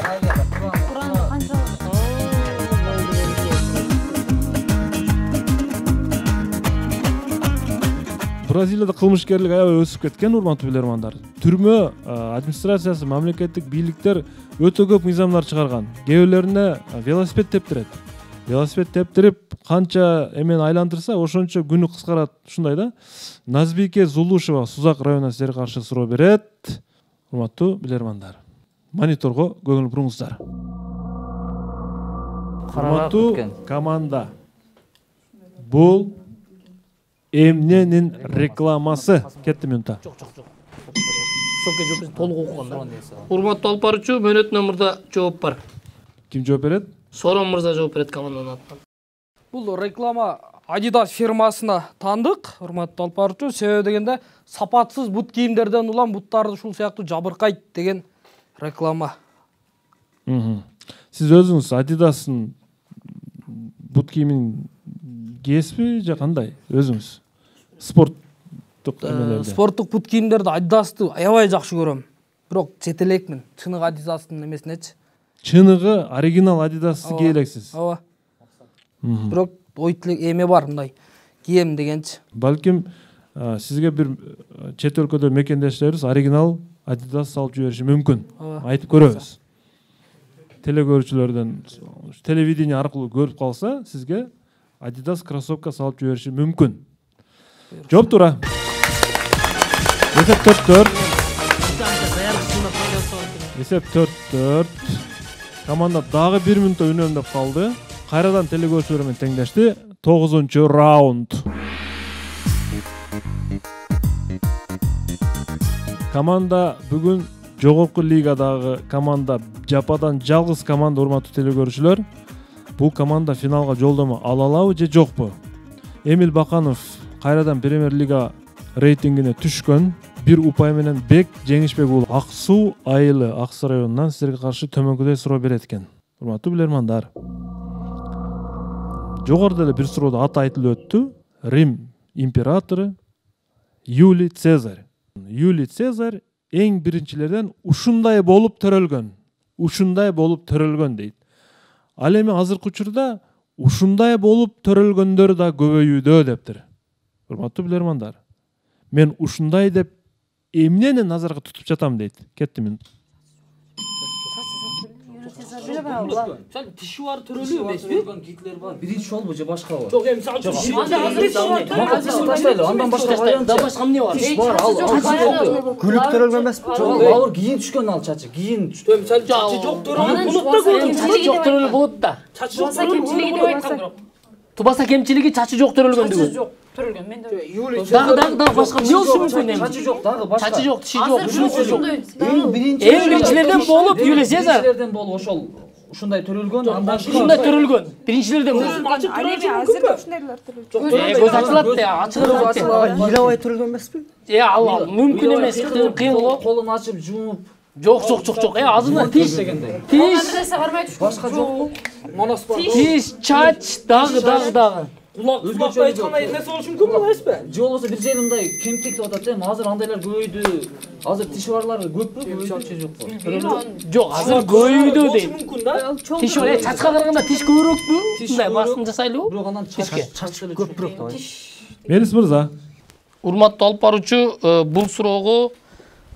Бразилияда кылмышкерлик аябай өсүп кеткен, урматтуу билермандар. түрмө администрациясы, мамлекеттик бийликтер өтө көп мыйзамдар чыгарган. Кээ бирлерине велосипед тептирет. Велосипед тептирип канча эмен айландырса, ошончо күнү кыскарат, ушундай да. Назбике Зулушева Сузак районунан силерге каршы суроо берет. Урматтуу билермандар, мониторго көңүл буруңуздар. Урматтуу команда, бул эмненин рекламасы? Кетти минута. Толук окуганда. Урматтуу алып баруучу, мөөнөтүнөн мурда жооп бар. Ким жооп берет? Сорон мырза жооп берет команданын атынан. Бул реклама Adidas фирмасына тандык, урматтуу алып баруучу. Себеби дегенде сапатсыз бут кийимдерден улам буттарды ушул сыяктуу жабыркайт деген реклама. Сиз өзүңүз Adidas'ын бут кийимин кийесизби же кандай? Өзүңүз спорттук эмелерди? Спорттук бут кийимдерди Adidas'ты аябай жакшы көрөм. Бирок чет элекмин. Чыныгы Adidas'тын эмесинечи. Чыныгы оригинал Adidas'ты кие элексиз. Ооба. Бирок ой тилек эме бар мындай. Кием дегенчи. Балким сизге бир чет өлкөдө мекендештерибиз оригинал Adidas салып жибериши мүмкүн. Айтып көрөбүз. Телекөрүүчүлөрдөн телевидение аркылуу көрүп калса, сизге Adidas кроссовка салып жибериши мүмкүн. Жооп тура. Есеп 4-4. Есеп 4-4. Команда дагы 1 мүнөттө үнөмдөп калды. Кайрадан телекөрүүчүлөр менен теңдешти. 9-чу раунд. Команда бүгүн жогорку лигадагы команда, жападан жалгыз команда, урматтуу телекөрүүчүлөр. Бул команда финалга жолдомо ала алабы же жокпу? Эмил Баканов кайрадан Премьер лига рейтингине түшкөн. Бир упай менен Бек Жеңишбек уулу Ак Суу айылы Аксы районунан силерге каршы төмөнкүдөй суроо берет экен. Урматтуу билермандар. Жогоруда эле бир суроодо аты айтылып өттү. Рим императору Юлий Цезарь. Юлий Цезарь эң биринчилерден ушундай болуп төрөлгөн. Ушундай болуп төрөлгөн дейт. Ал эми азыркы учурда ушундай болуп төрөлгөндөр да көбөйүүдө дептир. Урматтуу билермандар. Мен ушундай деп эмнени назарга тутуп жатам дейт. Кетти минут. Сен тиши бар төрөлүү эмеспи? Гитлер бар. Биринчи болбу же башкабы? Жок, эми мисалы Андан башка вариант. Да башка эмне бар? Тиш бар, ал Күлүп төрөлгөн эмеспи? Жок, ауыр кийин түшкөн ал чачы. Кийин мисалы чачы жок төрөлүү болот да көрдүм. Чачы жок төрөлүү болот да. Чачы жок төрөлүү деп айткан. Тубаса кемчилиги чачы жок төрөлгөндүгү. Жок, төрөлгөн. Мен да. Дагы башка эмне болушу мүмкүн эми? чачы жок, дагы башка. Чачы жок, тиши жок, ушунчу жок. Эң биринчилерден болуп Юлий Цезарь. Биринчилерден болуп ошол ушундай төрөлгөн, андан Ушундай төрөлгөн. Биринчилерден болуп. Ачып төрөлүү мүмкүнбү? Көз ачылат да, ачылат да. Илабай төрөлгөн эмеспи? Ал мүмкүн эмес, кыйын болот. колун ачып жумуп Жок. Азына тиш дегендей. Тиш, Башка жокпу? Манас бар. тиш, чач, дагы. Кулакта айткандай нерсе болушу мүмкүн бул эмеспи? Же болбосо бир жерде мындай кемтик деп атат эми. Азыр андайлар көбөйдү. Азыр тиши барлар көппү, көбөйдү жокпу? Жок, азыр көбөйдү дейт. Мүмкүн да. Тиш чачка караганда тиш көбүрөөкпү? Мындай басым жасайлыбы? Бирок андан чач көпүрөөк да. Мелис мырза. Урматтуу алып баруучу, бул суроого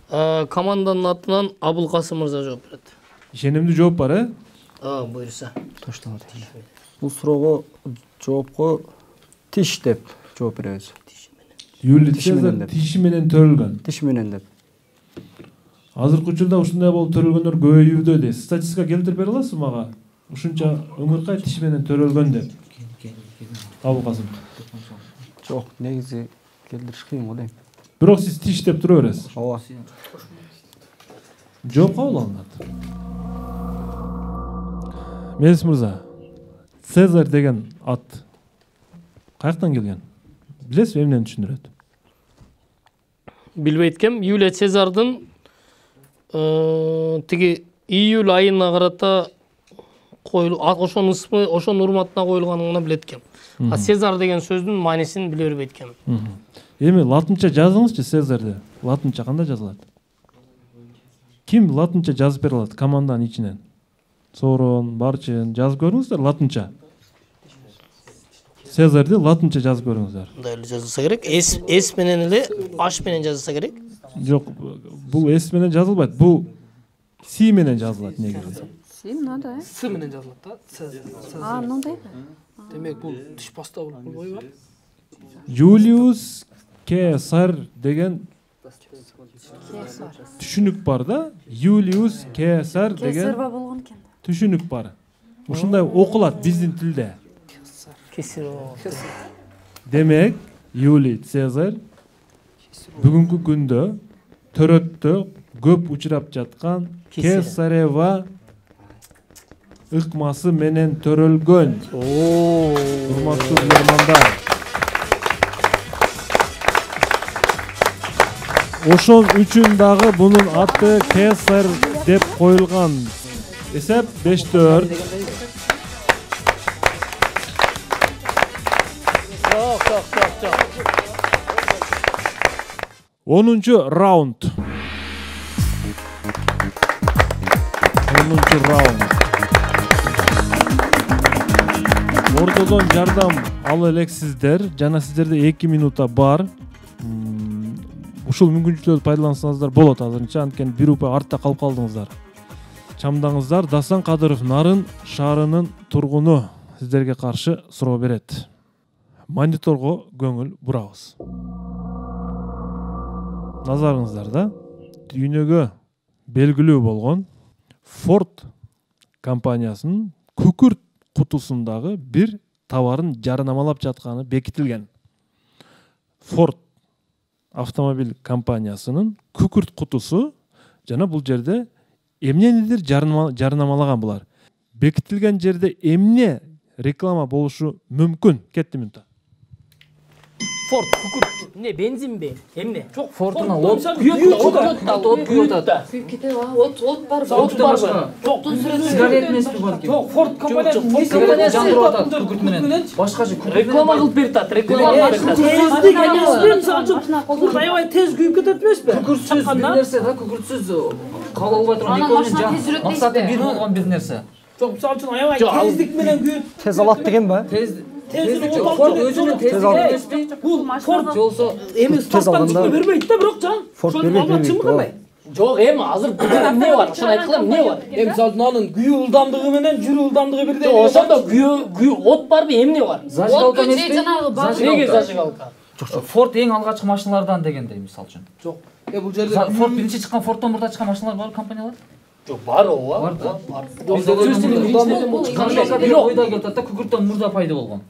команданын атынан Абылкасым мырза жооп берет. Ишенимдүү жооп бар, Буйрса. Бул суроого жоопко тиш деп жооп беребиз. Юлий Цезарь тиши менен төрөлгөн. Тиш менен деп. Азыркы учурда ушундай болуп төрөлгөндөр көбөйүүдө дейт. Статистика келтирип бере аласызбы мага? Ушунча ыңыркай тиши менен төрөлгөн деп. Абылкасым. Жок, негизи келтириш кыйын го дейм. Бирок сиз тиш деп тура бересиз. Ооба. Жооп кабыл алынат. Мелис мырза, Цезарь деген ат каяктан келген? Билесизби эмнени түшүндүрөт? Билбейт экем. Юлий Цезардын тиги июль айына карата ошонун ысмы, ошонун урматына коюлганын гана билет экем. А Цезарь деген сөздүн маанисин биле бербейт экем. Эми латынча жазыңызчы Цезарьды. Латынча кандай жазылат? Ким латынча жазып бере алат команданын ичинен? Сорон, Барчин жазып көрүңүздөр латынча. Цезарьды латынча жазып көрүңүздөр. Мындай эле жазылса керек. С менен эле H менен жазылса керек. Жок, бул S менен жазылбайт. Бул C менен жазылат негизи. C мындай. С менен жазылат да. А, мындай. Демек бул тиш бастау болбойбу? Юлиус Кесар деген түшүнүк бар да. Юлиус Кесар деген Кесарба болгон экен. түшүнүк бар. Ушундай окулат биздин тилде. Кесир. Демек, Юлий Цезарь бүгүнкү күндө төрөттө көп учурап жаткан Кесарева ыкмасы менен төрөлгөн. Урматтуу билермандар. Ошон үчүн дагы бунун аты Кесар деп коюлган. Эсеп 5-4. Жок. 10-нчу раунд. 10-нчу раунд. Ортодон жардам ала элексиздер. Жана сиздерде 2 минута бар. Ушул мүмкүнчүлүктөрдү пайдалансаңыздар болот азырынча, анткени бир упай артта калып калдыңыздар. Чамдаңыздар. Дасан Кадыров Нарын шаарынын тургуну сиздерге каршы суроо берет. Мониторго көңүл бурабыз. Назарыңыздарда дүйнөгө белгилүү болгон Ford компаниясынын күкүрт кутусундагы бир товарын жарнамалап жатканы бекитилген. Ford автомобиль компаниясынын күкүрт кутусу жана бул жерде эмненидир жарнамалаган булар. Бекитилген жерде эмне реклама болушу мүмкүн? Кетти минута. Форд күкүрт не бензинби? Эмне? Жок, Фордуна от күйүп атат. Күйүп кетеби? От бар. От барбы? Жок, Сигарет эмеспи балким? Жок, Форд компаниясы Сигарет жандырып атат күкүрт менен. Башкача күкүрт. Реклама кылып берет, реклама кылып берет. Аябай тез күйүп кетет эмеспи? Күкүртсүз бир нерсе да, күкүртсүз кабыл албай турган экөөнүн максаты бир болгон бир нерсе. Жок, мисалы үчүн аябай тездик менен күйүп. Тез алат деген ба? Форд өзүнүн тездиги эмеспи? Бул Форд Жолсо эмес таштандыкты бербейт да, бирок жан. Форд бербейт. Кандай? Жок, эми азыр бул эмне бар? Ошону айткылам, эмне бар? Мисалы үчүн анын күйүү ылдамдыгы менен жүрүү ылдамдыгы бирдей. Жок, ошондо күйүү от барбы, эмне бар? Зажигалка эмеспи? Неге зажигалка? Форд эң алгачкы машиналардан дегендей, мисалы үчүн. Жок. Бул жерде Форд биринчи чыккан, Форддон мурда чыккан машиналар бар, компаниялар? Жок, бар ооба. Бар да. Жок, ойда келип атат да, күкүрттөн мурда пайда болгон.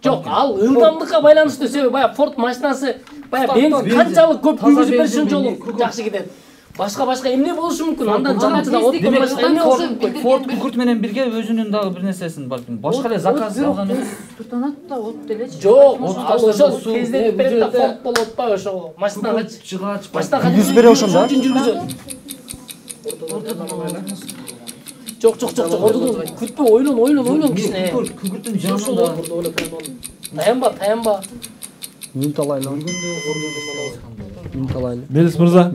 Жок, ал ылдамдыкка байланыштуу себеби баягы Форд машинасы баягы бензин канчалык көп күйгүзүп беришин жолу жакшы кетет. Башка эмне болушу мүмкүн? Андан жанычында оттон башка эмне болушу мүмкүн? Форд күкүрт менен бирге өзүнүн дагы бир нерсесин балким башка эле заказ алган эмес. Тутанат да от делечи. Жок, ал ошол тездетип берет да, Форд болуп атпайбы ошол машинага жыгач. Машинага Жүз бере ошондо. Жок, одудун күтпө, ойлон кичине. Күкүрттүн жанында. Таянба. Минут алайлы. Мелис мырза,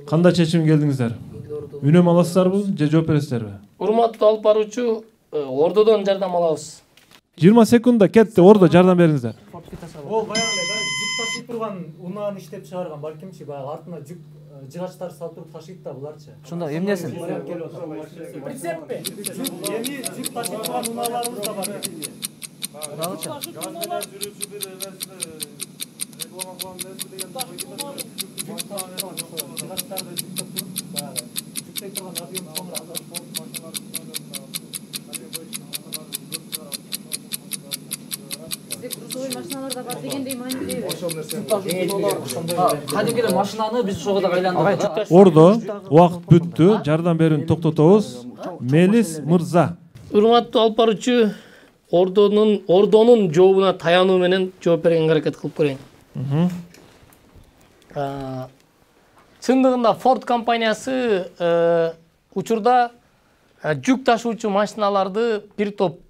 кандай чечим келдиңиздер? Үнөм аласыздарбы же жооп бересиздерби? Урматтуу алып баруучу, Ордодон жардам алабыз. 20 секундда кетти, Ордо жардам бериңиздер. Ол баягы эле жүк ташып турган унааны иштеп чыгарган, балкимчи баягы артына жүк жыгачтар салып туруп ташыйт да буларчы. Ошондо эмнесин? Прицеппи? Эми жүк ташып турган унааларыбыз да бар. Грузовой машиналарда бар дегендей маанидеби? Кадимки эле машинаны биз ошого да айландырдык. Ордо, убакыт бүттү. Жардам берүүнү токтотобуз. Мелис мырза. Урматтуу алып баруучу, Ордонун жообуна таянуу менен жооп бергенге аракет кылып көрөйүн. Чындыгында Ford компаниясы учурда жүк ташуучу машиналарды бир топ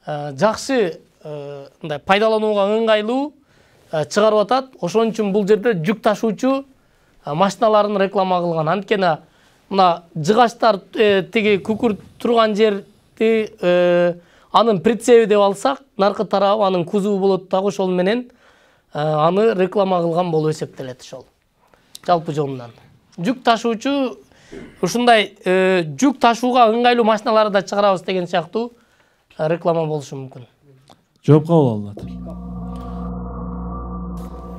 жакшы мындай пайдаланууга ыңгайлуу чыгарып атат. Ошон үчүн бул жерде жүк ташуучу машиналарын реклама кылган. Анткени мына жыгачтар тиги күкүрт турган жерди анын прицеби деп алсак, наркы тарабы анын кузову болот дагы, ошол менен аны реклама кылган болуп эсептелет ошол. Жалпы жонунан. Жүк ташуучу ушундай жүк ташууга ыңгайлуу машиналарды да чыгарабыз деген сыяктуу реклама болушу мүмкүн. Жооп кабыл алынат.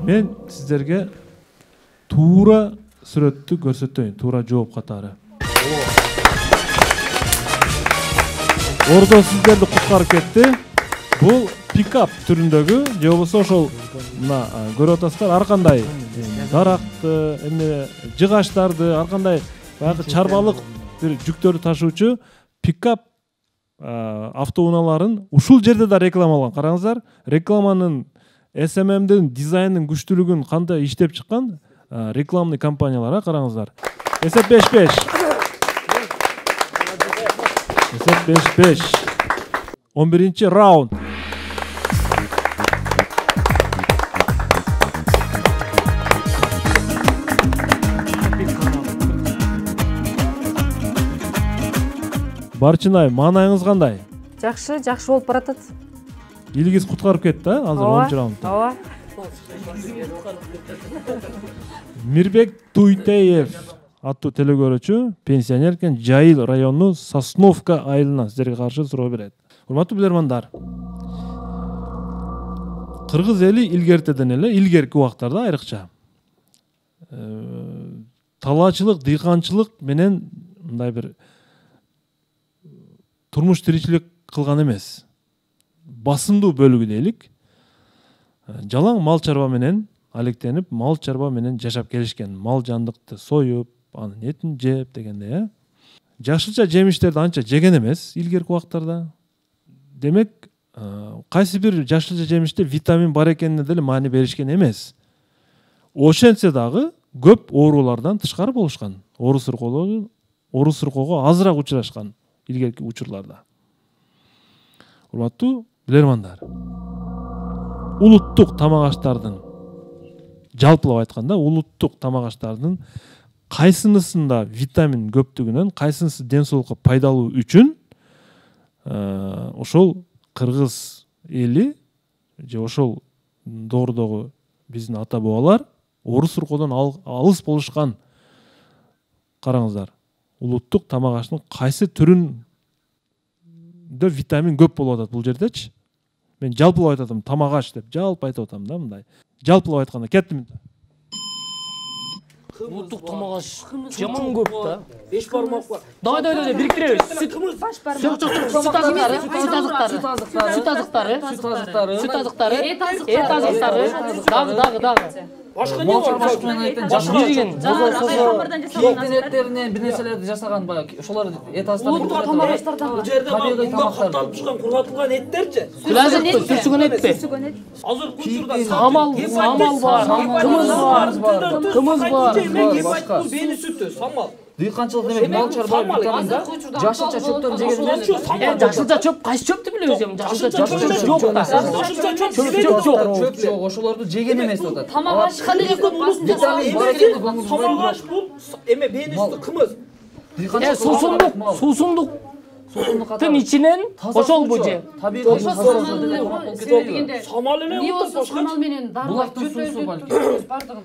Мен сиздерге туура сүрөттү көрсөтөйүн, туура жооп катары. Ордо сиздерди куткарып кетти. Бул пикап түрүндөгү, же болбосо ошол мына көрүп атасыздар, ар кандай даракты, эме жыгачтарды, ар кандай баягы чарбалык бир жүктөрдү ташуучу пикап автоунааларын ушул жерде да рекламаланган. Караңыздар, рекламанын SMM'дин дизайнын күчтүүлүгүн кандай иштеп чыккан рекламный компанияларга караңыздар. Эсеп 5-5. Эсеп 5-5. 11-чи раунд. Барчынай, маанайыңыз кандай? Жакшы болуп баратат. Илгиз куткарып кетти, азыр 10-чу раундда. Ооба. Мирбек Туйтеев аттуу телекөрүүчү, пенсионер экен, Жайыл району Сосновка айылынан сиздерге каршы суроо берет. Урматтуу билермандар, кыргыз эли илгертеден эле, илгерки убактарда айрыкча талаачылык, дыйканчылык менен мындай бир турмуш тиричилик кылган эмес. Басымдуу бөлүгү дейлик, жалаң мал чарба менен алектенип, мал чарба менен жашап келишкен. Мал жандыкты союп, анын этин жеп дегенде, жашылча жемиштерди анча жеген эмес илгерки убактарда. Демек, кайсы бир жашылча жемиште витамин бар экенине деле маани беришкен эмес. Ошентсе дагы көп оорулардан тышкары болушкан. Оору сыркоого азыраак учурашкан илгерки учурларда. Урматтуу билермандар, улуттук тамак аштардын, жалпылап айтканда, улуттук тамак аштардын кайсынысында витамин көптүгүнөн, кайсынысы ден соолукка пайдалуу үчүн ошол кыргыз эли же ошол доордогу биздин ата бабалар оору сыркоодон алыс болушкан. Караңыздар, улуттук тамак аштын кайсы түрүндө витамин көп болуп атат бул жердечи? Мен жалпылап айтатам, тамак аш деп жалпы айтып атам да, мындай. Жалпылап айтканда кеттим. Улуттук тамак аш жаман көп да. 5 бармак бар. Давай, бириктиребиз. Жок, сүт азыктары, эт азыктары, дагы. Башка не бар? Кийиктин эттеринен бир нерселерди жасаган баягы ошолор эт азыктары. Улуттук тамак аштардан бул жерде катталып чыккан кургатылган эттерчи? Сүрсүгөн эт. Азыр учурда самал бар, кымыз бар. Бул бени сүтү, самал. Дыйканчылык демек мал чарба витамин да. Жашылча чөптөрдү жеген эмес. Жашылча чөп, кайсы чөптү билебиз эми? Жашылча чөп жок да. Чөп жок, ошолорду жеген эмес деп атат. Тамак ашка деле көп басымда. Тамак аш бул эме бени сүтү, кымыз. Суусундуктун ичинен ошол бужи. Самал эле самал менен булактын суусу балки. Бардыгын.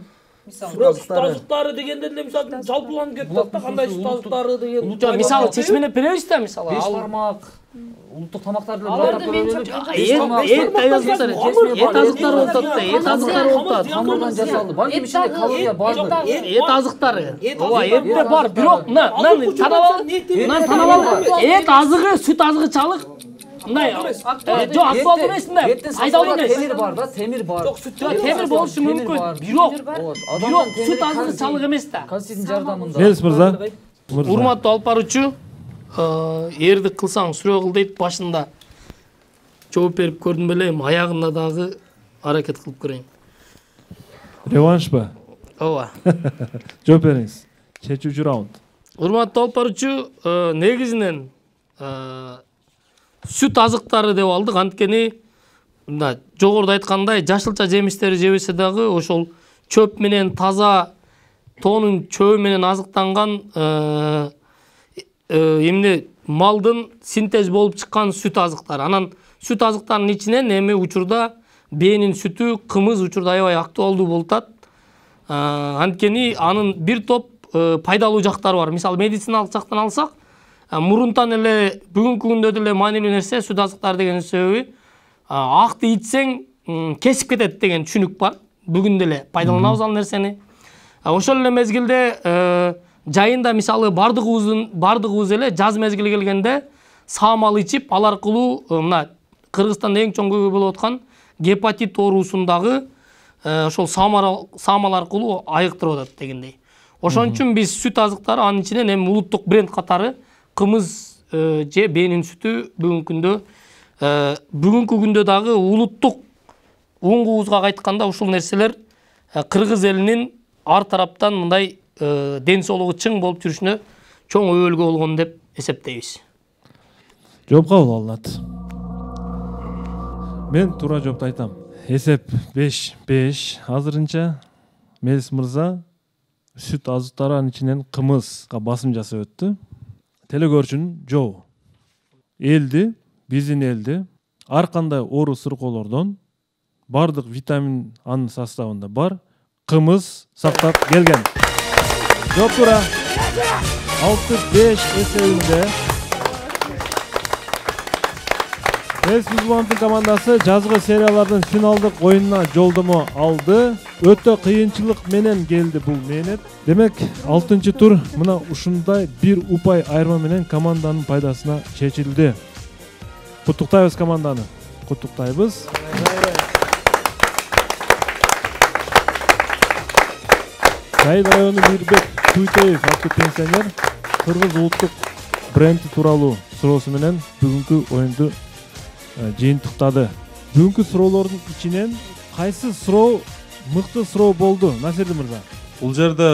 Сүт азыктары дегенде эле мисалы жалпыланып кетти да, кандай сүт азыктары деген. Жок, мисалы чечмелеп беребиз да, мисалы. 5 бармак улуттук тамактарды эт азыктары болот. Тамырдан жасалды. Балким ичинде калория бардыр. Эт азыктары. Ооба, этте бар, бирок мынаны танап ал. Эт азыгы, сүт азыгычалык мындай жок, актуалдуу эмес мындай. Пайдалуу эмес. Темир бар да, темир бар. Темир болушу мүмкүн. Бирок сүт азыгычалык эмес да. Кальцийдин жардамында. Мелис мырза. Урматтуу алып баруучу, эрдик кылсаң сүрө кыл дейт башында. Жооп берип көрдүм беле, аягында дагы аракет кылып көрөйүн. Реваншпы? Ооба. Жооп бериңиз. Чечүүчү раунд. Урматтуу алып баруучу, негизинен сүт азыктары деп алдык, анткени мына жогоруда айткандай жашылча жемиштерди жебесе дагы ошол чөп менен таза тоонун чөбү менен азыктанган эмне малдын синтез болуп чыккан сүт азыктары. Анан сүт азыктарынын ичинен эми учурда бээнин сүтү, кымыз учурда аябай актуалдуу болуп атат. Анткени анын бир топ пайдалуу жактары бар. Мисалы медициналык жактан алсак, мурунтан эле бүгүнкү күндө деле маанилүү нерсе сүт азыктары деген себеби акты ичсең кесип кетет деген түшүнүк бар. Бүгүн деле пайдаланабыз ал нерсени. Ошол эле мезгилде жайында мисалы бардыгыбыз эле жаз мезгили келгенде саамал ичип, ал аркылуу мына Кыргызстанда эң чоң көйгөй болуп аткан гепатит оорусундагы ошол саамал аркылуу айыктырып атат дегендей. Ошон үчүн биз сүт азыктары анын ичинен эми улуттук бренд катары кымыз же бээнин сүтү бүгүнкү күндө дагы улуттук уңгубузга кайтканда ушул нерселер кыргыз элинин ар тараптан мындай ден соолугу чың болуп жүрүшүнө чоң өбөлгө болгон деп эсептейбиз. Жооп кабыл алынат. Мен туура жоопту айтам. Эсеп 5-5 азырынча. Мелис мырза сүт азыктары анын ичинен кымызга басым жасап өттү. Телекөрүүчүнүн жообу. Элди, биздин элди ар кандай оору сыркоолордон бардык витамин анын составында бар кымыз сактап келген. Жооп туура. 6-5 эсебинде Музбуланттын командасы жазгы сериялардын финалдык оюнуна жолдомо алды. Өтө кыйынчылык менен келди бул мээнет. Демек, 6-тур мына ушундай бир упай айырма менен команданын пайдасына чечилди. Куттуктайбыз команданы. Куттуктайбыз. Сайын району Мирбек Туйтеев аттуу пенсионер Кыргыз улуттук бренди тууралуу суроосу менен бүгүнкү оюнду жыйынтыктады. Бүгүнкү суроолордун ичинен кайсы суроо мыкты суроо болду, Насирдин мырза? Бул жерде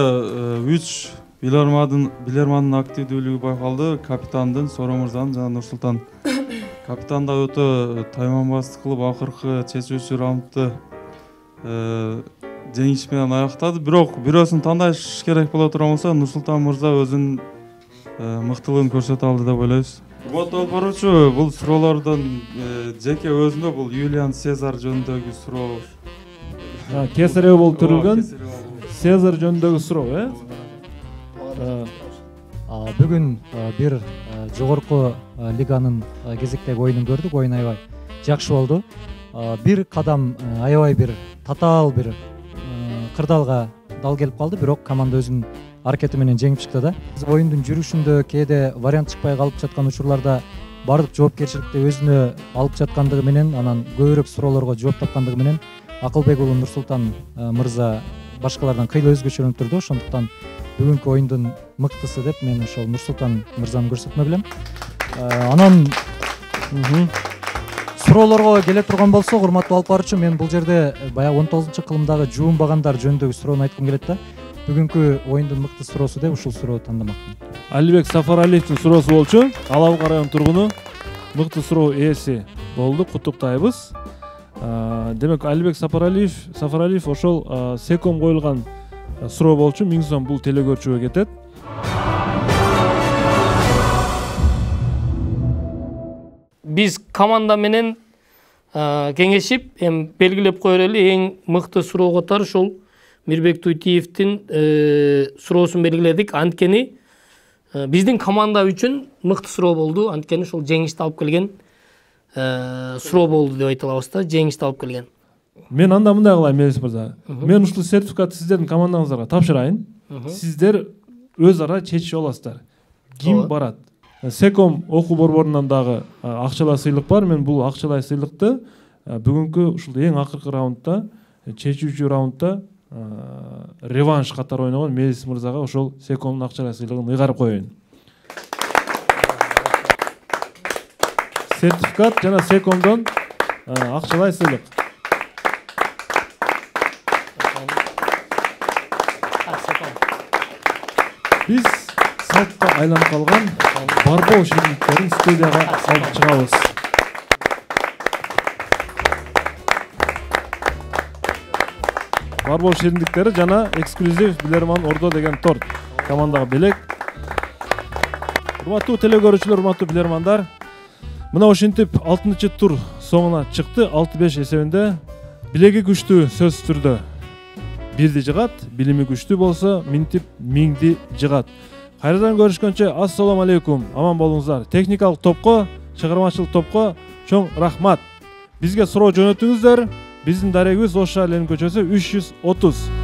3 билермандын активдүүлүгү байкалды. Капитандын, Соро мырзанын жана Нурсултан капитан да өтө тайманбастык кылып акыркы чечүүчү раундду жеңиш менен аяктады. Бирок бирөөсүн тандаш керек боло турган болсо, Нурсултан мырза өзүнүн мыктылыгын көрсөтө алды деп ойлойбуз. Урматтуу баруучу, бул суроолордон жеке өзүндө бул Юлиан Сезар жөнүндөгү суроо. Кесарево болуп төрүлгөн Сезар жөнүндөгү суроо, Бүгүн бир жогорку лиганын кезектеги оюнун көрдүк. Оюн аябай жакшы болду. Бир кадам аябай бир татаал бир кырдаалга дал келип калды, бирок команда өзүнүн аракети менен жеңип чыкты да. Оюндун жүрүшүндө кээде вариант чыкпай калып жаткан учурларда бардык жоопкерчиликти өзүнө алып жаткандыгы менен, анан көбүрөөк суроолорго жооп тапкандыгы менен Акылбек уулу Нурсултан мырза башкалардан кыйла өзгөчөлөнүп турду. Ошондуктан бүгүнкү оюндун мыктысы деп мен ошол Нурсултан мырзаны көрсөтмө билем. Анан суроолорго келе турган болсок, урматтуу алып баруучу, мен бул жерде баягы 19-кылымдагы жуунбагандар жөнүндөгү суроону айткым келет да. Бүгүнкү оюндун мыкты суроосу деп ушул суроо тандамакмын. Алибек Сафаралиевдин суроосу болчу. Ала Буга районунун тургуну мыкты суроо ээси болду. Куттуктайбыз. Демек, Алибек Сафаралиев ошол секом коюлган суроо болчу. 1000 сом бул телекөрүүчүгө кетет. Биз команда менен кеңешип, белгилеп коер эле эң мыкты суроо катары ушул Мирбек Туйтиевдин суроосун белгиледик. Анткени биздин команда үчүн мыкты суроо болду. Анткени ушул жеңишти алып келген суроо болду деп айта алабыз да, жеңишти алып келген. Мен анда мындай кылайын, Мелис мырза. Мен ушул сертификатты сиздердин командаңыздарга тапшырайын. Сиздер өз ара чечип аласыздар. Ким барат? Секом окуу борборунан дагы акчалай сыйлык бар. Мен бул акчалай сыйлыкты бүгүнкү ушул эң акыркы раундда, чечүүчү раундда реванш катары ойногон Мелис мырзага ошол секомдун акчалай сыйлыгын ыйгарып коеюн. Сертификат жана секомдон акчалай сыйлык. Биз сайтка айланып калган барбоо шириндиктерин студияга алып чыгабыз. Барбоо шириндиктери жана эксклюзив Билерман Ордо деген торт командага белек. Урматтуу телекөрүүчүлөр, урматтуу билермандар, мына ошентип 6-тур соңуна чыкты. 6-5 эсебинде Билеги күчтүү сөзсүз түрдө бирди жыгат, билими күчтүү болсо минтип миңди жыгат. Кайрадан көрүшкөнчө ассаламу алейкум, аман болуңуздар. Техникалык топко, чыгармачылык топко чоң рахмат. Бизге суроо жөнөтүңүздөр. Биздин дарегибиз Ош шаарынын көчөсү 330.